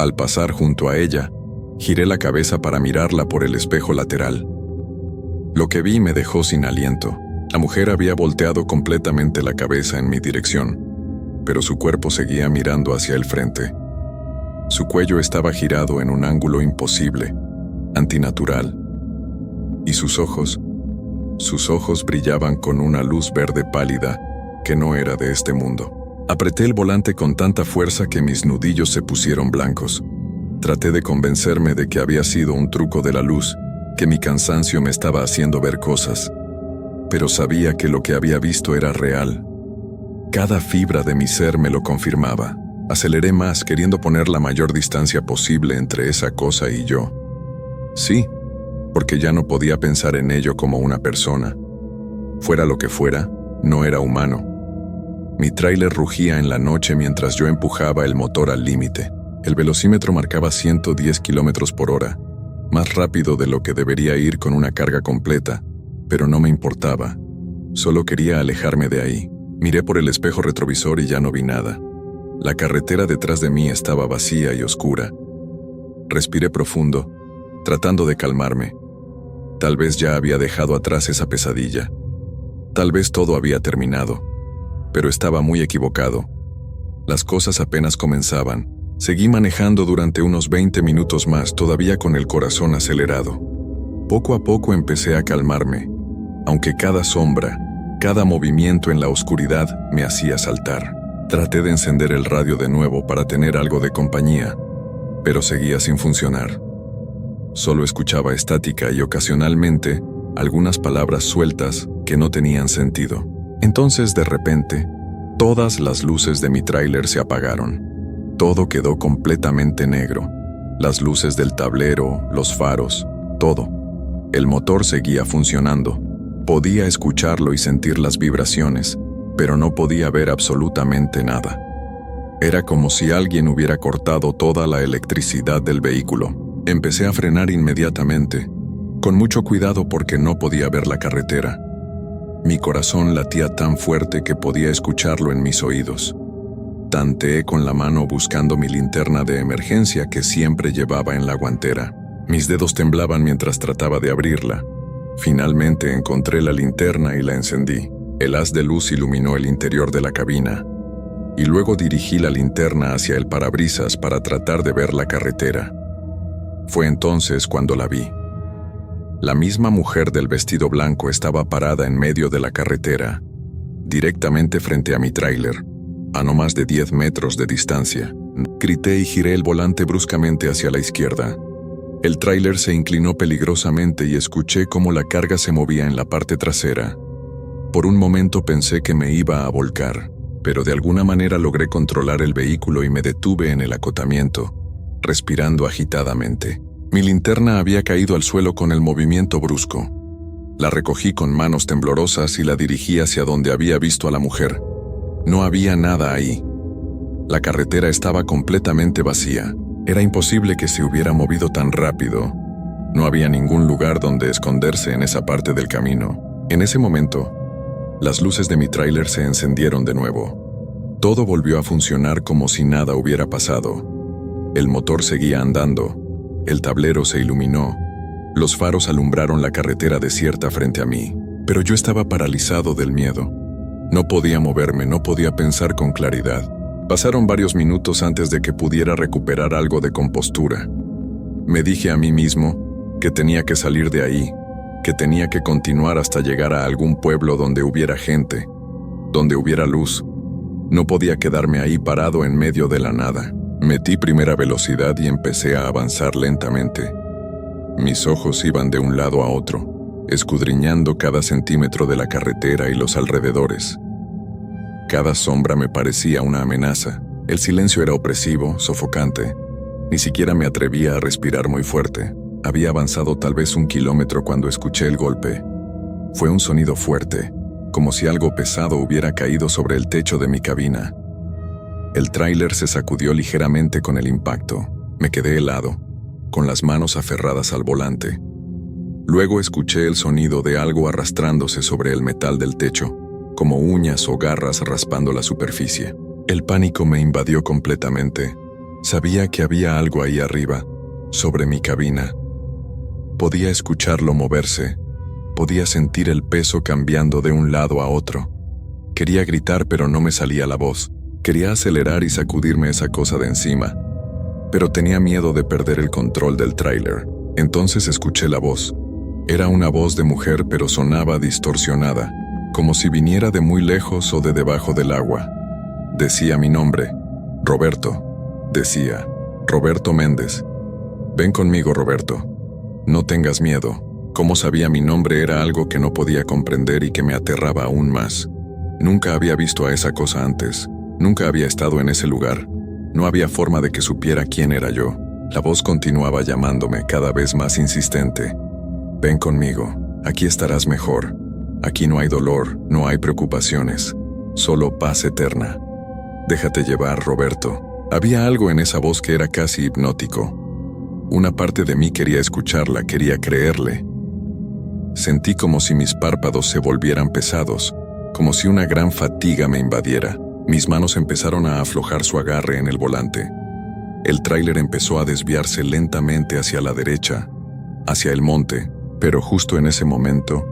Al pasar junto a ella, giré la cabeza para mirarla por el espejo lateral. Lo que vi me dejó sin aliento. La mujer había volteado completamente la cabeza en mi dirección, pero su cuerpo seguía mirando hacia el frente. Su cuello estaba girado en un ángulo imposible, antinatural, y sus ojos brillaban con una luz verde pálida que no era de este mundo. Apreté el volante con tanta fuerza que mis nudillos se pusieron blancos. Traté de convencerme de que había sido un truco de la luz, que mi cansancio me estaba haciendo ver cosas, pero sabía que lo que había visto era real. Cada fibra de mi ser me lo confirmaba. Aceleré más, queriendo poner la mayor distancia posible entre esa cosa y yo. Sí, porque ya no podía pensar en ello como una persona. Fuera lo que fuera, no era humano. Mi tráiler rugía en la noche mientras yo empujaba el motor al límite. El velocímetro marcaba 110 kilómetros por hora, más rápido de lo que debería ir con una carga completa, pero no me importaba. Solo quería alejarme de ahí. Miré por el espejo retrovisor y ya no vi nada. La carretera detrás de mí estaba vacía y oscura. Respiré profundo, tratando de calmarme. Tal vez ya había dejado atrás esa pesadilla. Tal vez todo había terminado, pero estaba muy equivocado. Las cosas apenas comenzaban. Seguí manejando durante unos 20 minutos más, todavía con el corazón acelerado. Poco a poco empecé a calmarme, aunque cada sombra, cada movimiento en la oscuridad me hacía saltar. Traté de encender el radio de nuevo para tener algo de compañía, pero seguía sin funcionar. Solo escuchaba estática y ocasionalmente algunas palabras sueltas que no tenían sentido. Entonces, de repente, todas las luces de mi tráiler se apagaron. Todo quedó completamente negro. Las luces del tablero, los faros, todo. El motor seguía funcionando. Podía escucharlo y sentir las vibraciones, pero no podía ver absolutamente nada. Era como si alguien hubiera cortado toda la electricidad del vehículo. Empecé a frenar inmediatamente, con mucho cuidado porque no podía ver la carretera. Mi corazón latía tan fuerte que podía escucharlo en mis oídos. Tanteé con la mano buscando mi linterna de emergencia que siempre llevaba en la guantera. Mis dedos temblaban mientras trataba de abrirla. Finalmente encontré la linterna y la encendí. El haz de luz iluminó el interior de la cabina. Y luego dirigí la linterna hacia el parabrisas para tratar de ver la carretera. Fue entonces cuando la vi. La misma mujer del vestido blanco estaba parada en medio de la carretera, directamente frente a mi tráiler, a no más de 10 metros de distancia. Grité y giré el volante bruscamente hacia la izquierda. El tráiler se inclinó peligrosamente y escuché cómo la carga se movía en la parte trasera. Por un momento pensé que me iba a volcar, pero de alguna manera logré controlar el vehículo y me detuve en el acotamiento, respirando agitadamente. Mi linterna había caído al suelo con el movimiento brusco. La recogí con manos temblorosas y la dirigí hacia donde había visto a la mujer. No había nada ahí. La carretera estaba completamente vacía. Era imposible que se hubiera movido tan rápido. No había ningún lugar donde esconderse en esa parte del camino. En ese momento, las luces de mi tráiler se encendieron de nuevo. Todo volvió a funcionar como si nada hubiera pasado. El motor seguía andando. El tablero se iluminó. Los faros alumbraron la carretera desierta frente a mí, pero yo estaba paralizado del miedo. No podía moverme, no podía pensar con claridad. Pasaron varios minutos antes de que pudiera recuperar algo de compostura. Me dije a mí mismo que tenía que salir de ahí, que tenía que continuar hasta llegar a algún pueblo donde hubiera gente, donde hubiera luz. No podía quedarme ahí parado en medio de la nada. Metí primera velocidad y empecé a avanzar lentamente. Mis ojos iban de un lado a otro, escudriñando cada centímetro de la carretera y los alrededores. Cada sombra me parecía una amenaza. El silencio era opresivo, sofocante. Ni siquiera me atrevía a respirar muy fuerte. Había avanzado tal vez 1 kilómetro cuando escuché el golpe. Fue un sonido fuerte, como si algo pesado hubiera caído sobre el techo de mi cabina. El tráiler se sacudió ligeramente con el impacto. Me quedé helado, con las manos aferradas al volante. Luego escuché el sonido de algo arrastrándose sobre el metal del techo, como uñas o garras raspando la superficie. El pánico me invadió completamente. Sabía que había algo ahí arriba, sobre mi cabina. Podía escucharlo moverse. Podía sentir el peso cambiando de un lado a otro. Quería gritar, pero no me salía la voz. Quería acelerar y sacudirme esa cosa de encima, pero tenía miedo de perder el control del tráiler. Entonces escuché la voz. Era una voz de mujer, pero sonaba distorsionada, como si viniera de muy lejos o de debajo del agua. Decía mi nombre. Roberto. Decía, Roberto Méndez. Ven conmigo, Roberto. No tengas miedo. Cómo sabía mi nombre era algo que no podía comprender y que me aterraba aún más. Nunca había visto a esa cosa antes. Nunca había estado en ese lugar. No había forma de que supiera quién era yo. La voz continuaba llamándome, cada vez más insistente. Ven conmigo, aquí estarás mejor. Aquí no hay dolor, no hay preocupaciones, solo paz eterna. Déjate llevar, Roberto. Había algo en esa voz que era casi hipnótico. Una parte de mí quería escucharla, quería creerle. Sentí como si mis párpados se volvieran pesados, como si una gran fatiga me invadiera. Mis manos empezaron a aflojar su agarre en el volante. El tráiler empezó a desviarse lentamente hacia la derecha, hacia el monte, pero justo en ese momento,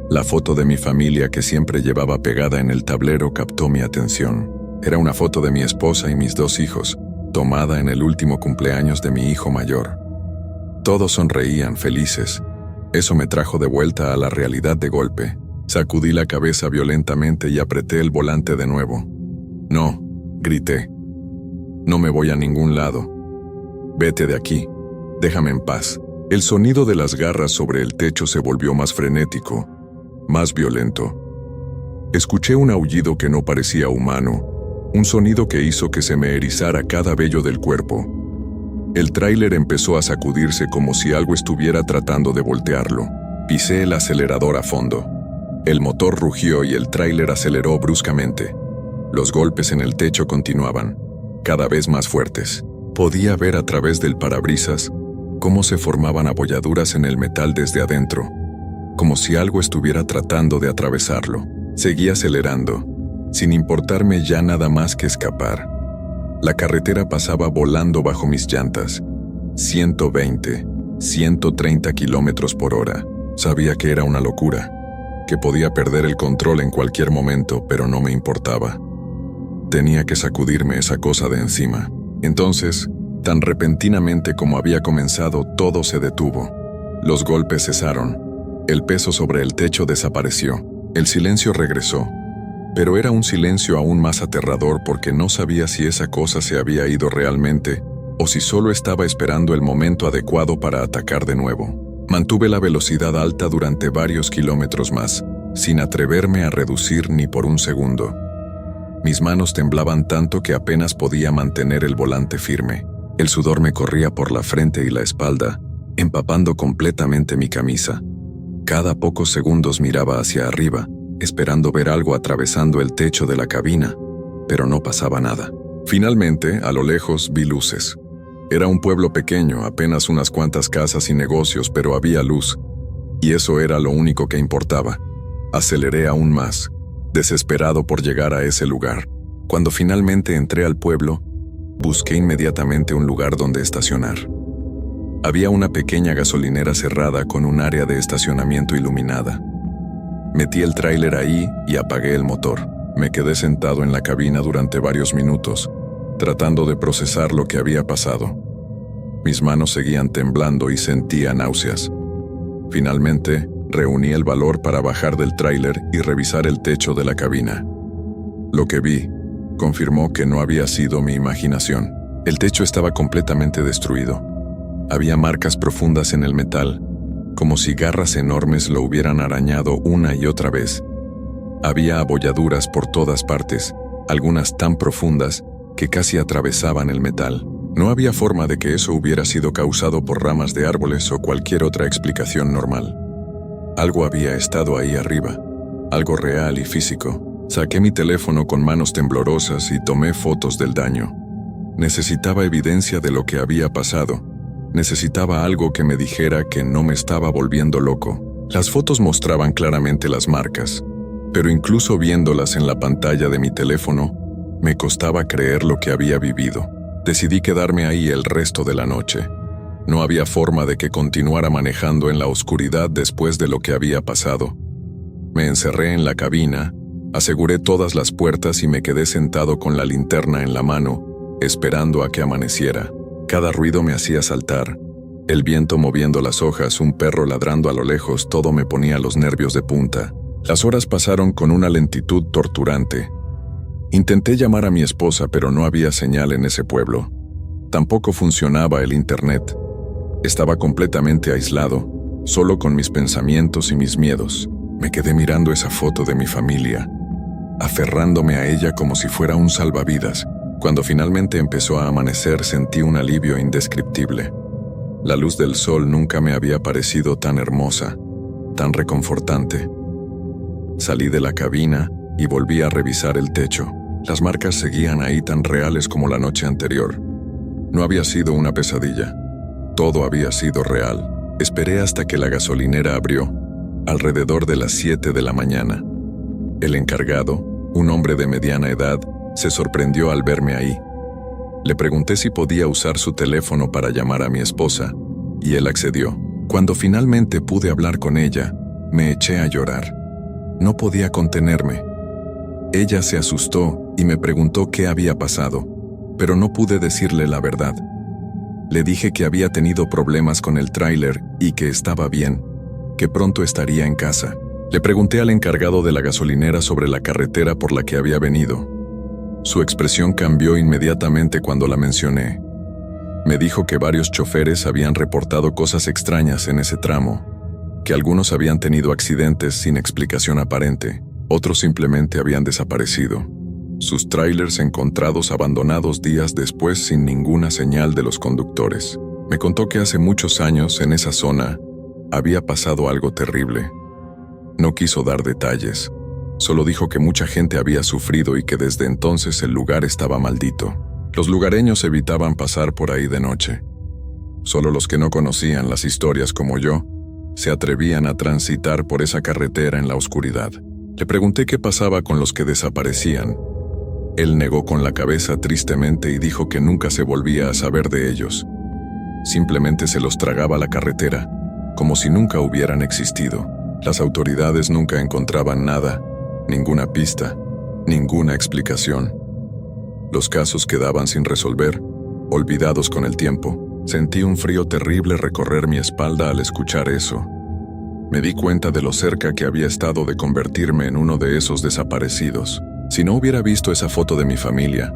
la foto de mi familia que siempre llevaba pegada en el tablero captó mi atención. Era una foto de mi esposa y mis 2 hijos, tomada en el último cumpleaños de mi hijo mayor. Todos sonreían, felices. Eso me trajo de vuelta a la realidad de golpe. Sacudí la cabeza violentamente y apreté el volante de nuevo. No, grité. No me voy a ningún lado. Vete de aquí. Déjame en paz. El sonido de las garras sobre el techo se volvió más frenético, más violento. Escuché un aullido que no parecía humano, un sonido que hizo que se me erizara cada vello del cuerpo. El tráiler empezó a sacudirse como si algo estuviera tratando de voltearlo. Pisé el acelerador a fondo. El motor rugió y el tráiler aceleró bruscamente. Los golpes en el techo continuaban, cada vez más fuertes. Podía ver a través del parabrisas cómo se formaban abolladuras en el metal desde adentro, como si algo estuviera tratando de atravesarlo. Seguí acelerando, sin importarme ya nada más que escapar. La carretera pasaba volando bajo mis llantas. 120, 130 kilómetros por hora. Sabía que era una locura, que podía perder el control en cualquier momento, pero no me importaba. Tenía que sacudirme esa cosa de encima. Entonces, tan repentinamente como había comenzado, todo se detuvo. Los golpes cesaron. El peso sobre el techo desapareció. El silencio regresó. Pero era un silencio aún más aterrador porque no sabía si esa cosa se había ido realmente o si solo estaba esperando el momento adecuado para atacar de nuevo. Mantuve la velocidad alta durante varios kilómetros más, sin atreverme a reducir ni por un segundo. Mis manos temblaban tanto que apenas podía mantener el volante firme. El sudor me corría por la frente y la espalda, empapando completamente mi camisa. Cada pocos segundos miraba hacia arriba, esperando ver algo atravesando el techo de la cabina, pero no pasaba nada. Finalmente, a lo lejos, vi luces. Era un pueblo pequeño, apenas unas cuantas casas y negocios, pero había luz, y eso era lo único que importaba. Aceleré aún más, desesperado por llegar a ese lugar. Cuando finalmente entré al pueblo, busqué inmediatamente un lugar donde estacionar. Había una pequeña gasolinera cerrada con un área de estacionamiento iluminada. Metí el tráiler ahí y apagué el motor. Me quedé sentado en la cabina durante varios minutos, tratando de procesar lo que había pasado. Mis manos seguían temblando y sentía náuseas. Finalmente, reuní el valor para bajar del tráiler y revisar el techo de la cabina. Lo que vi confirmó que no había sido mi imaginación. El techo estaba completamente destruido. Había marcas profundas en el metal, como si garras enormes lo hubieran arañado una y otra vez. Había abolladuras por todas partes, algunas tan profundas que casi atravesaban el metal. No había forma de que eso hubiera sido causado por ramas de árboles o cualquier otra explicación normal. Algo había estado ahí arriba, algo real y físico. Saqué mi teléfono con manos temblorosas y tomé fotos del daño. Necesitaba evidencia de lo que había pasado. Necesitaba algo que me dijera que no me estaba volviendo loco. Las fotos mostraban claramente las marcas, pero incluso viéndolas en la pantalla de mi teléfono, me costaba creer lo que había vivido. Decidí quedarme ahí el resto de la noche. No había forma de que continuara manejando en la oscuridad después de lo que había pasado. Me encerré en la cabina, aseguré todas las puertas y me quedé sentado con la linterna en la mano, esperando a que amaneciera. Cada ruido me hacía saltar. El viento moviendo las hojas, un perro ladrando a lo lejos, todo me ponía los nervios de punta. Las horas pasaron con una lentitud torturante. Intenté llamar a mi esposa, pero no había señal en ese pueblo. Tampoco funcionaba el internet. Estaba completamente aislado, solo con mis pensamientos y mis miedos. Me quedé mirando esa foto de mi familia, aferrándome a ella como si fuera un salvavidas. Cuando finalmente empezó a amanecer, sentí un alivio indescriptible. La luz del sol nunca me había parecido tan hermosa, tan reconfortante. Salí de la cabina y volví a revisar el techo. Las marcas seguían ahí tan reales como la noche anterior. No había sido una pesadilla. Todo había sido real. Esperé hasta que la gasolinera abrió, alrededor de las 7 de la mañana. El encargado, un hombre de mediana edad, se sorprendió al verme ahí. Le pregunté si podía usar su teléfono para llamar a mi esposa, y él accedió. Cuando finalmente pude hablar con ella, me eché a llorar. No podía contenerme. Ella se asustó y me preguntó qué había pasado, pero no pude decirle la verdad. Le dije que había tenido problemas con el tráiler y que estaba bien, que pronto estaría en casa. Le pregunté al encargado de la gasolinera sobre la carretera por la que había venido. Su expresión cambió inmediatamente cuando la mencioné. Me dijo que varios choferes habían reportado cosas extrañas en ese tramo, que algunos habían tenido accidentes sin explicación aparente, otros simplemente habían desaparecido. Sus tráilers encontrados abandonados días después sin ninguna señal de los conductores. Me contó que hace muchos años en esa zona había pasado algo terrible. No quiso dar detalles. Solo dijo que mucha gente había sufrido y que desde entonces el lugar estaba maldito. Los lugareños evitaban pasar por ahí de noche. Solo los que no conocían las historias como yo se atrevían a transitar por esa carretera en la oscuridad. Le pregunté qué pasaba con los que desaparecían. Él negó con la cabeza tristemente y dijo que nunca se volvía a saber de ellos. Simplemente se los tragaba la carretera, como si nunca hubieran existido. Las autoridades nunca encontraban nada, ninguna pista, ninguna explicación. Los casos quedaban sin resolver, olvidados con el tiempo. Sentí un frío terrible recorrer mi espalda al escuchar eso. Me di cuenta de lo cerca que había estado de convertirme en uno de esos desaparecidos. Si no hubiera visto esa foto de mi familia,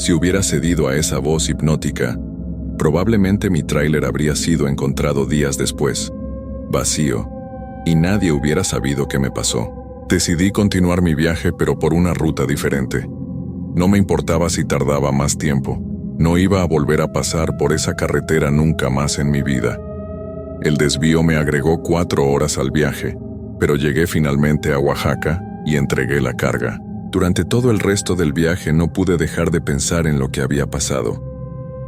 si hubiera cedido a esa voz hipnótica, probablemente mi tráiler habría sido encontrado días después, vacío, y nadie hubiera sabido qué me pasó. Decidí continuar mi viaje, pero por una ruta diferente. No me importaba si tardaba más tiempo. No iba a volver a pasar por esa carretera nunca más en mi vida. El desvío me agregó 4 horas al viaje, pero llegué finalmente a Oaxaca y entregué la carga. Durante todo el resto del viaje no pude dejar de pensar en lo que había pasado.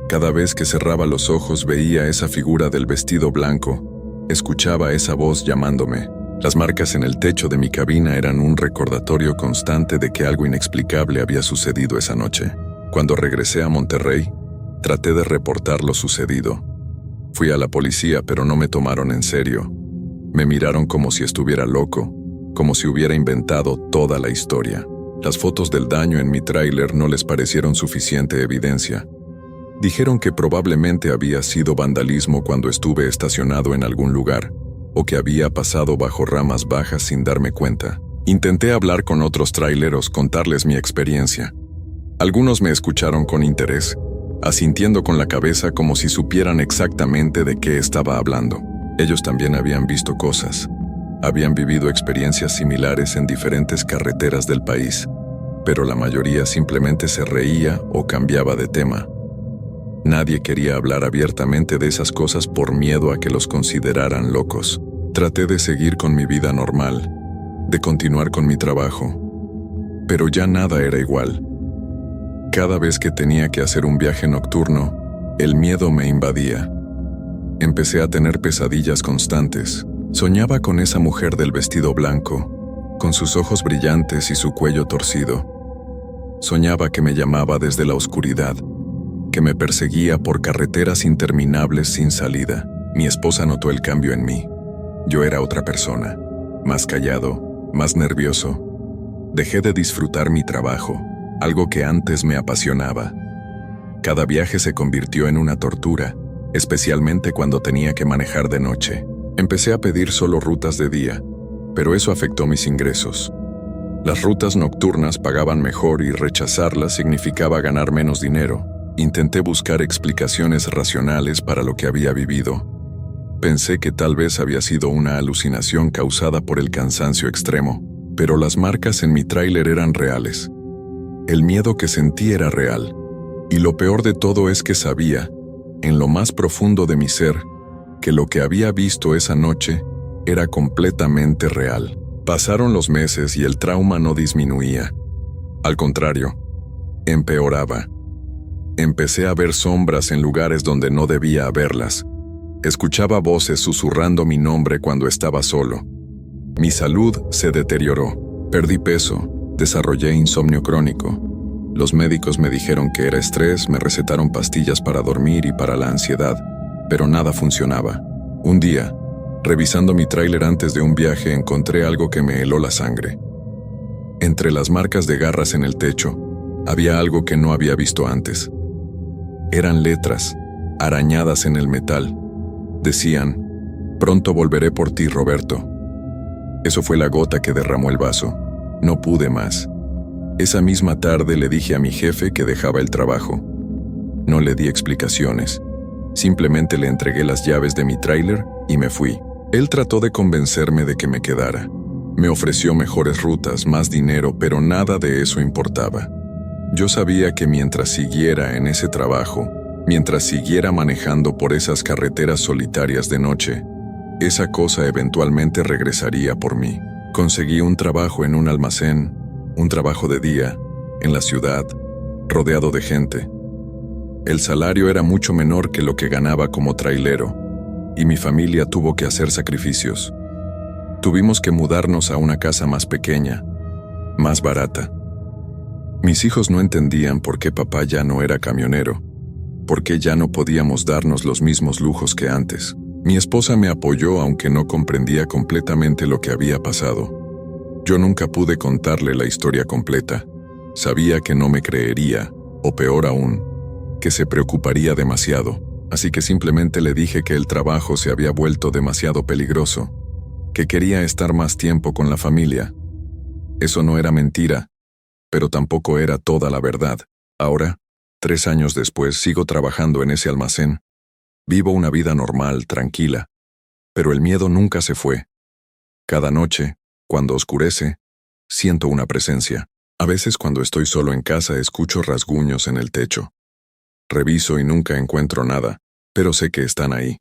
Cada vez que cerraba los ojos veía esa figura del vestido blanco, escuchaba esa voz llamándome. Las marcas en el techo de mi cabina eran un recordatorio constante de que algo inexplicable había sucedido esa noche. Cuando regresé a Monterrey, traté de reportar lo sucedido. Fui a la policía, pero no me tomaron en serio. Me miraron como si estuviera loco, como si hubiera inventado toda la historia. Las fotos del daño en mi tráiler no les parecieron suficiente evidencia. Dijeron que probablemente había sido vandalismo cuando estuve estacionado en algún lugar, o que había pasado bajo ramas bajas sin darme cuenta. Intenté hablar con otros traileros, contarles mi experiencia. Algunos me escucharon con interés, asintiendo con la cabeza como si supieran exactamente de qué estaba hablando. Ellos también habían visto cosas. Habían vivido experiencias similares en diferentes carreteras del país, pero la mayoría simplemente se reía o cambiaba de tema. Nadie quería hablar abiertamente de esas cosas por miedo a que los consideraran locos. Traté de seguir con mi vida normal, de continuar con mi trabajo, pero ya nada era igual. Cada vez que tenía que hacer un viaje nocturno, el miedo me invadía. Empecé a tener pesadillas constantes. Soñaba con esa mujer del vestido blanco, con sus ojos brillantes y su cuello torcido. Soñaba que me llamaba desde la oscuridad, que me perseguía por carreteras interminables sin salida. Mi esposa notó el cambio en mí. Yo era otra persona, más callado, más nervioso. Dejé de disfrutar mi trabajo, algo que antes me apasionaba. Cada viaje se convirtió en una tortura, especialmente cuando tenía que manejar de noche. Empecé a pedir solo rutas de día, pero eso afectó mis ingresos. Las rutas nocturnas pagaban mejor y rechazarlas significaba ganar menos dinero. Intenté buscar explicaciones racionales para lo que había vivido. Pensé que tal vez había sido una alucinación causada por el cansancio extremo, pero las marcas en mi tráiler eran reales. El miedo que sentí era real, y lo peor de todo es que sabía, en lo más profundo de mi ser, que lo que había visto esa noche era completamente real. Pasaron los meses y el trauma no disminuía. Al contrario, empeoraba. Empecé a ver sombras en lugares donde no debía haberlas. Escuchaba voces susurrando mi nombre cuando estaba solo. Mi salud se deterioró. Perdí peso, desarrollé insomnio crónico. Los médicos me dijeron que era estrés, me recetaron pastillas para dormir y para la ansiedad, pero nada funcionaba. Un día, revisando mi tráiler antes de un viaje, encontré algo que me heló la sangre. Entre las marcas de garras en el techo, había algo que no había visto antes. Eran letras, arañadas en el metal. Decían: «Pronto volveré por ti, Roberto». Eso fue la gota que derramó el vaso. No pude más. Esa misma tarde le dije a mi jefe que dejaba el trabajo. No le di explicaciones. Simplemente le entregué las llaves de mi tráiler y me fui. Él trató de convencerme de que me quedara. Me ofreció mejores rutas, más dinero, pero nada de eso importaba. Yo sabía que mientras siguiera en ese trabajo, mientras siguiera manejando por esas carreteras solitarias de noche, esa cosa eventualmente regresaría por mí. Conseguí un trabajo en un almacén, un trabajo de día, en la ciudad, rodeado de gente. El salario era mucho menor que lo que ganaba como trailero, y mi familia tuvo que hacer sacrificios. Tuvimos que mudarnos a una casa más pequeña, más barata. Mis hijos no entendían por qué papá ya no era camionero, por qué ya no podíamos darnos los mismos lujos que antes. Mi esposa me apoyó aunque no comprendía completamente lo que había pasado. Yo nunca pude contarle la historia completa. Sabía que no me creería, o peor aún, que se preocuparía demasiado, así que simplemente le dije que el trabajo se había vuelto demasiado peligroso, que quería estar más tiempo con la familia. Eso no era mentira, pero tampoco era toda la verdad. Ahora, 3 años después, sigo trabajando en ese almacén. Vivo una vida normal, tranquila, pero el miedo nunca se fue. Cada noche, cuando oscurece, siento una presencia. A veces cuando estoy solo en casa escucho rasguños en el techo. Reviso y nunca encuentro nada, pero sé que están ahí.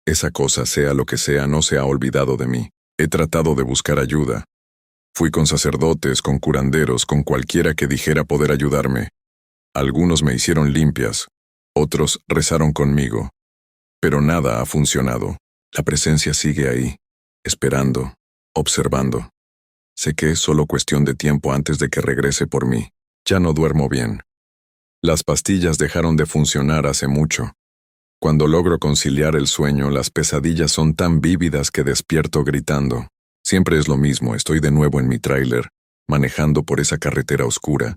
Esa cosa, sea lo que sea, no se ha olvidado de mí. He tratado de buscar ayuda. Fui con sacerdotes, con curanderos, con cualquiera que dijera poder ayudarme. Algunos me hicieron limpias, otros rezaron conmigo. Pero nada ha funcionado. La presencia sigue ahí, esperando, observando. Sé que es solo cuestión de tiempo antes de que regrese por mí. Ya no duermo bien. Las pastillas dejaron de funcionar hace mucho. Cuando logro conciliar el sueño, las pesadillas son tan vívidas que despierto gritando. Siempre es lo mismo, estoy de nuevo en mi tráiler, manejando por esa carretera oscura,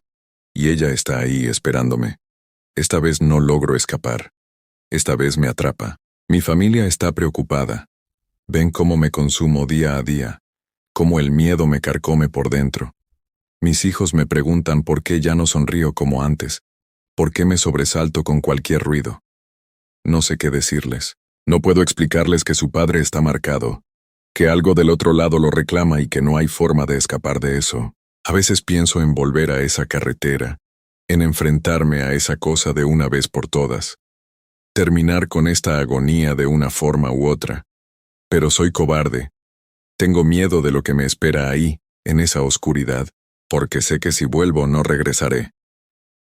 y ella está ahí esperándome. Esta vez no logro escapar. Esta vez me atrapa. Mi familia está preocupada. Ven cómo me consumo día a día, cómo el miedo me carcome por dentro. Mis hijos me preguntan por qué ya no sonrío como antes, por qué me sobresalto con cualquier ruido. No sé qué decirles. No puedo explicarles que su padre está marcado, que algo del otro lado lo reclama y que no hay forma de escapar de eso. A veces pienso en volver a esa carretera, en enfrentarme a esa cosa de una vez por todas. Terminar con esta agonía de una forma u otra. Pero soy cobarde. Tengo miedo de lo que me espera ahí, en esa oscuridad, porque sé que si vuelvo no regresaré.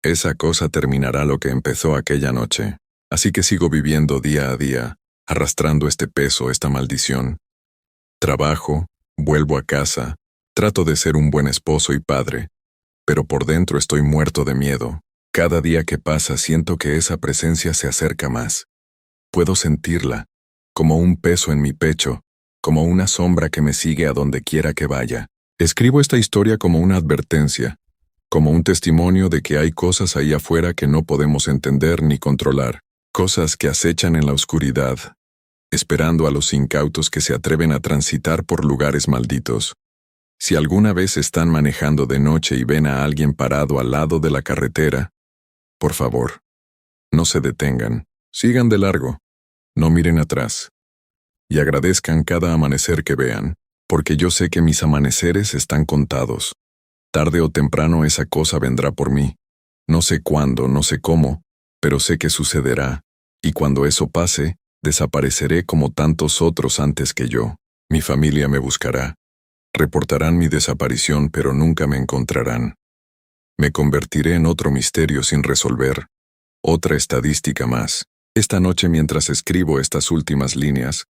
Esa cosa terminará lo que empezó aquella noche, así que sigo viviendo día a día, arrastrando este peso, esta maldición. Trabajo, vuelvo a casa, trato de ser un buen esposo y padre, pero por dentro estoy muerto de miedo. Cada día que pasa siento que esa presencia se acerca más. Puedo sentirla, como un peso en mi pecho, como una sombra que me sigue a donde quiera que vaya. Escribo esta historia como una advertencia, como un testimonio de que hay cosas ahí afuera que no podemos entender ni controlar, cosas que acechan en la oscuridad, esperando a los incautos que se atreven a transitar por lugares malditos. Si alguna vez están manejando de noche y ven a alguien parado al lado de la carretera, por favor, no se detengan, sigan de largo, no miren atrás, y agradezcan cada amanecer que vean, porque yo sé que mis amaneceres están contados. Tarde o temprano esa cosa vendrá por mí. No sé cuándo, no sé cómo, pero sé que sucederá, y cuando eso pase, desapareceré como tantos otros antes que yo. Mi familia me buscará. Reportarán mi desaparición, pero nunca me encontrarán. Me convertiré en otro misterio sin resolver, otra estadística más. Esta noche, mientras escribo estas últimas líneas,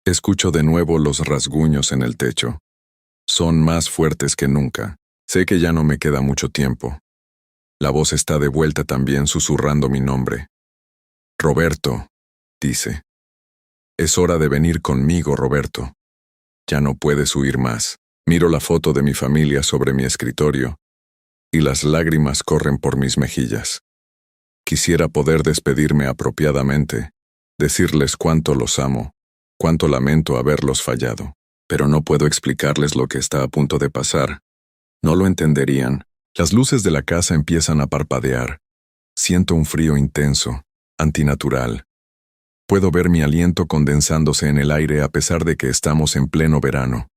escucho de nuevo los rasguños en el techo. Son más fuertes que nunca. Sé que ya no me queda mucho tiempo. La voz está de vuelta también susurrando mi nombre. Roberto, dice. Es hora de venir conmigo, Roberto. Ya no puedes huir más. Miro la foto de mi familia sobre mi escritorio, y las lágrimas corren por mis mejillas. Quisiera poder despedirme apropiadamente, decirles cuánto los amo, cuánto lamento haberlos fallado, pero no puedo explicarles lo que está a punto de pasar. No lo entenderían. Las luces de la casa empiezan a parpadear. Siento un frío intenso, antinatural. Puedo ver mi aliento condensándose en el aire a pesar de que estamos en pleno verano.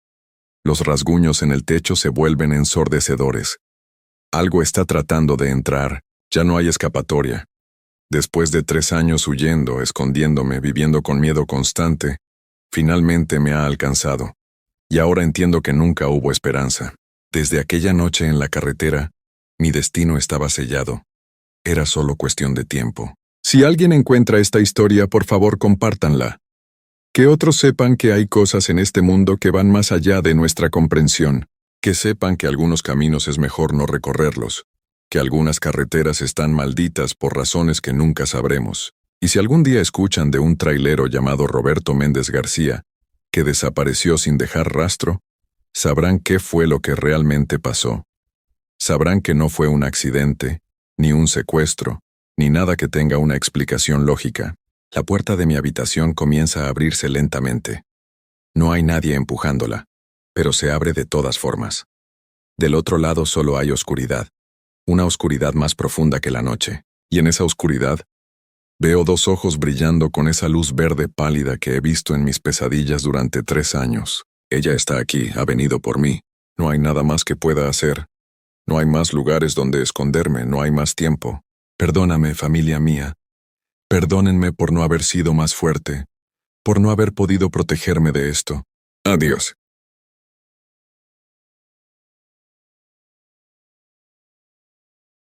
Los rasguños en el techo se vuelven ensordecedores. Algo está tratando de entrar. Ya no hay escapatoria. Después de 3 años huyendo, escondiéndome, viviendo con miedo constante, finalmente me ha alcanzado. Y ahora entiendo que nunca hubo esperanza. Desde aquella noche en la carretera, mi destino estaba sellado. Era solo cuestión de tiempo. Si alguien encuentra esta historia, por favor compártanla. Que otros sepan que hay cosas en este mundo que van más allá de nuestra comprensión. Que sepan que algunos caminos es mejor no recorrerlos. Que algunas carreteras están malditas por razones que nunca sabremos. Y si algún día escuchan de un trailero llamado Roberto Méndez García, que desapareció sin dejar rastro, sabrán qué fue lo que realmente pasó. Sabrán que no fue un accidente, ni un secuestro, ni nada que tenga una explicación lógica. La puerta de mi habitación comienza a abrirse lentamente. No hay nadie empujándola, pero se abre de todas formas. Del otro lado solo hay oscuridad, una oscuridad más profunda que la noche, y en esa oscuridad veo dos ojos brillando con esa luz verde pálida que he visto en mis pesadillas durante 3 años. Ella está aquí, ha venido por mí. No hay nada más que pueda hacer. No hay más lugares donde esconderme, no hay más tiempo. Perdóname, familia mía. Perdónenme por no haber sido más fuerte, por no haber podido protegerme de esto. Adiós.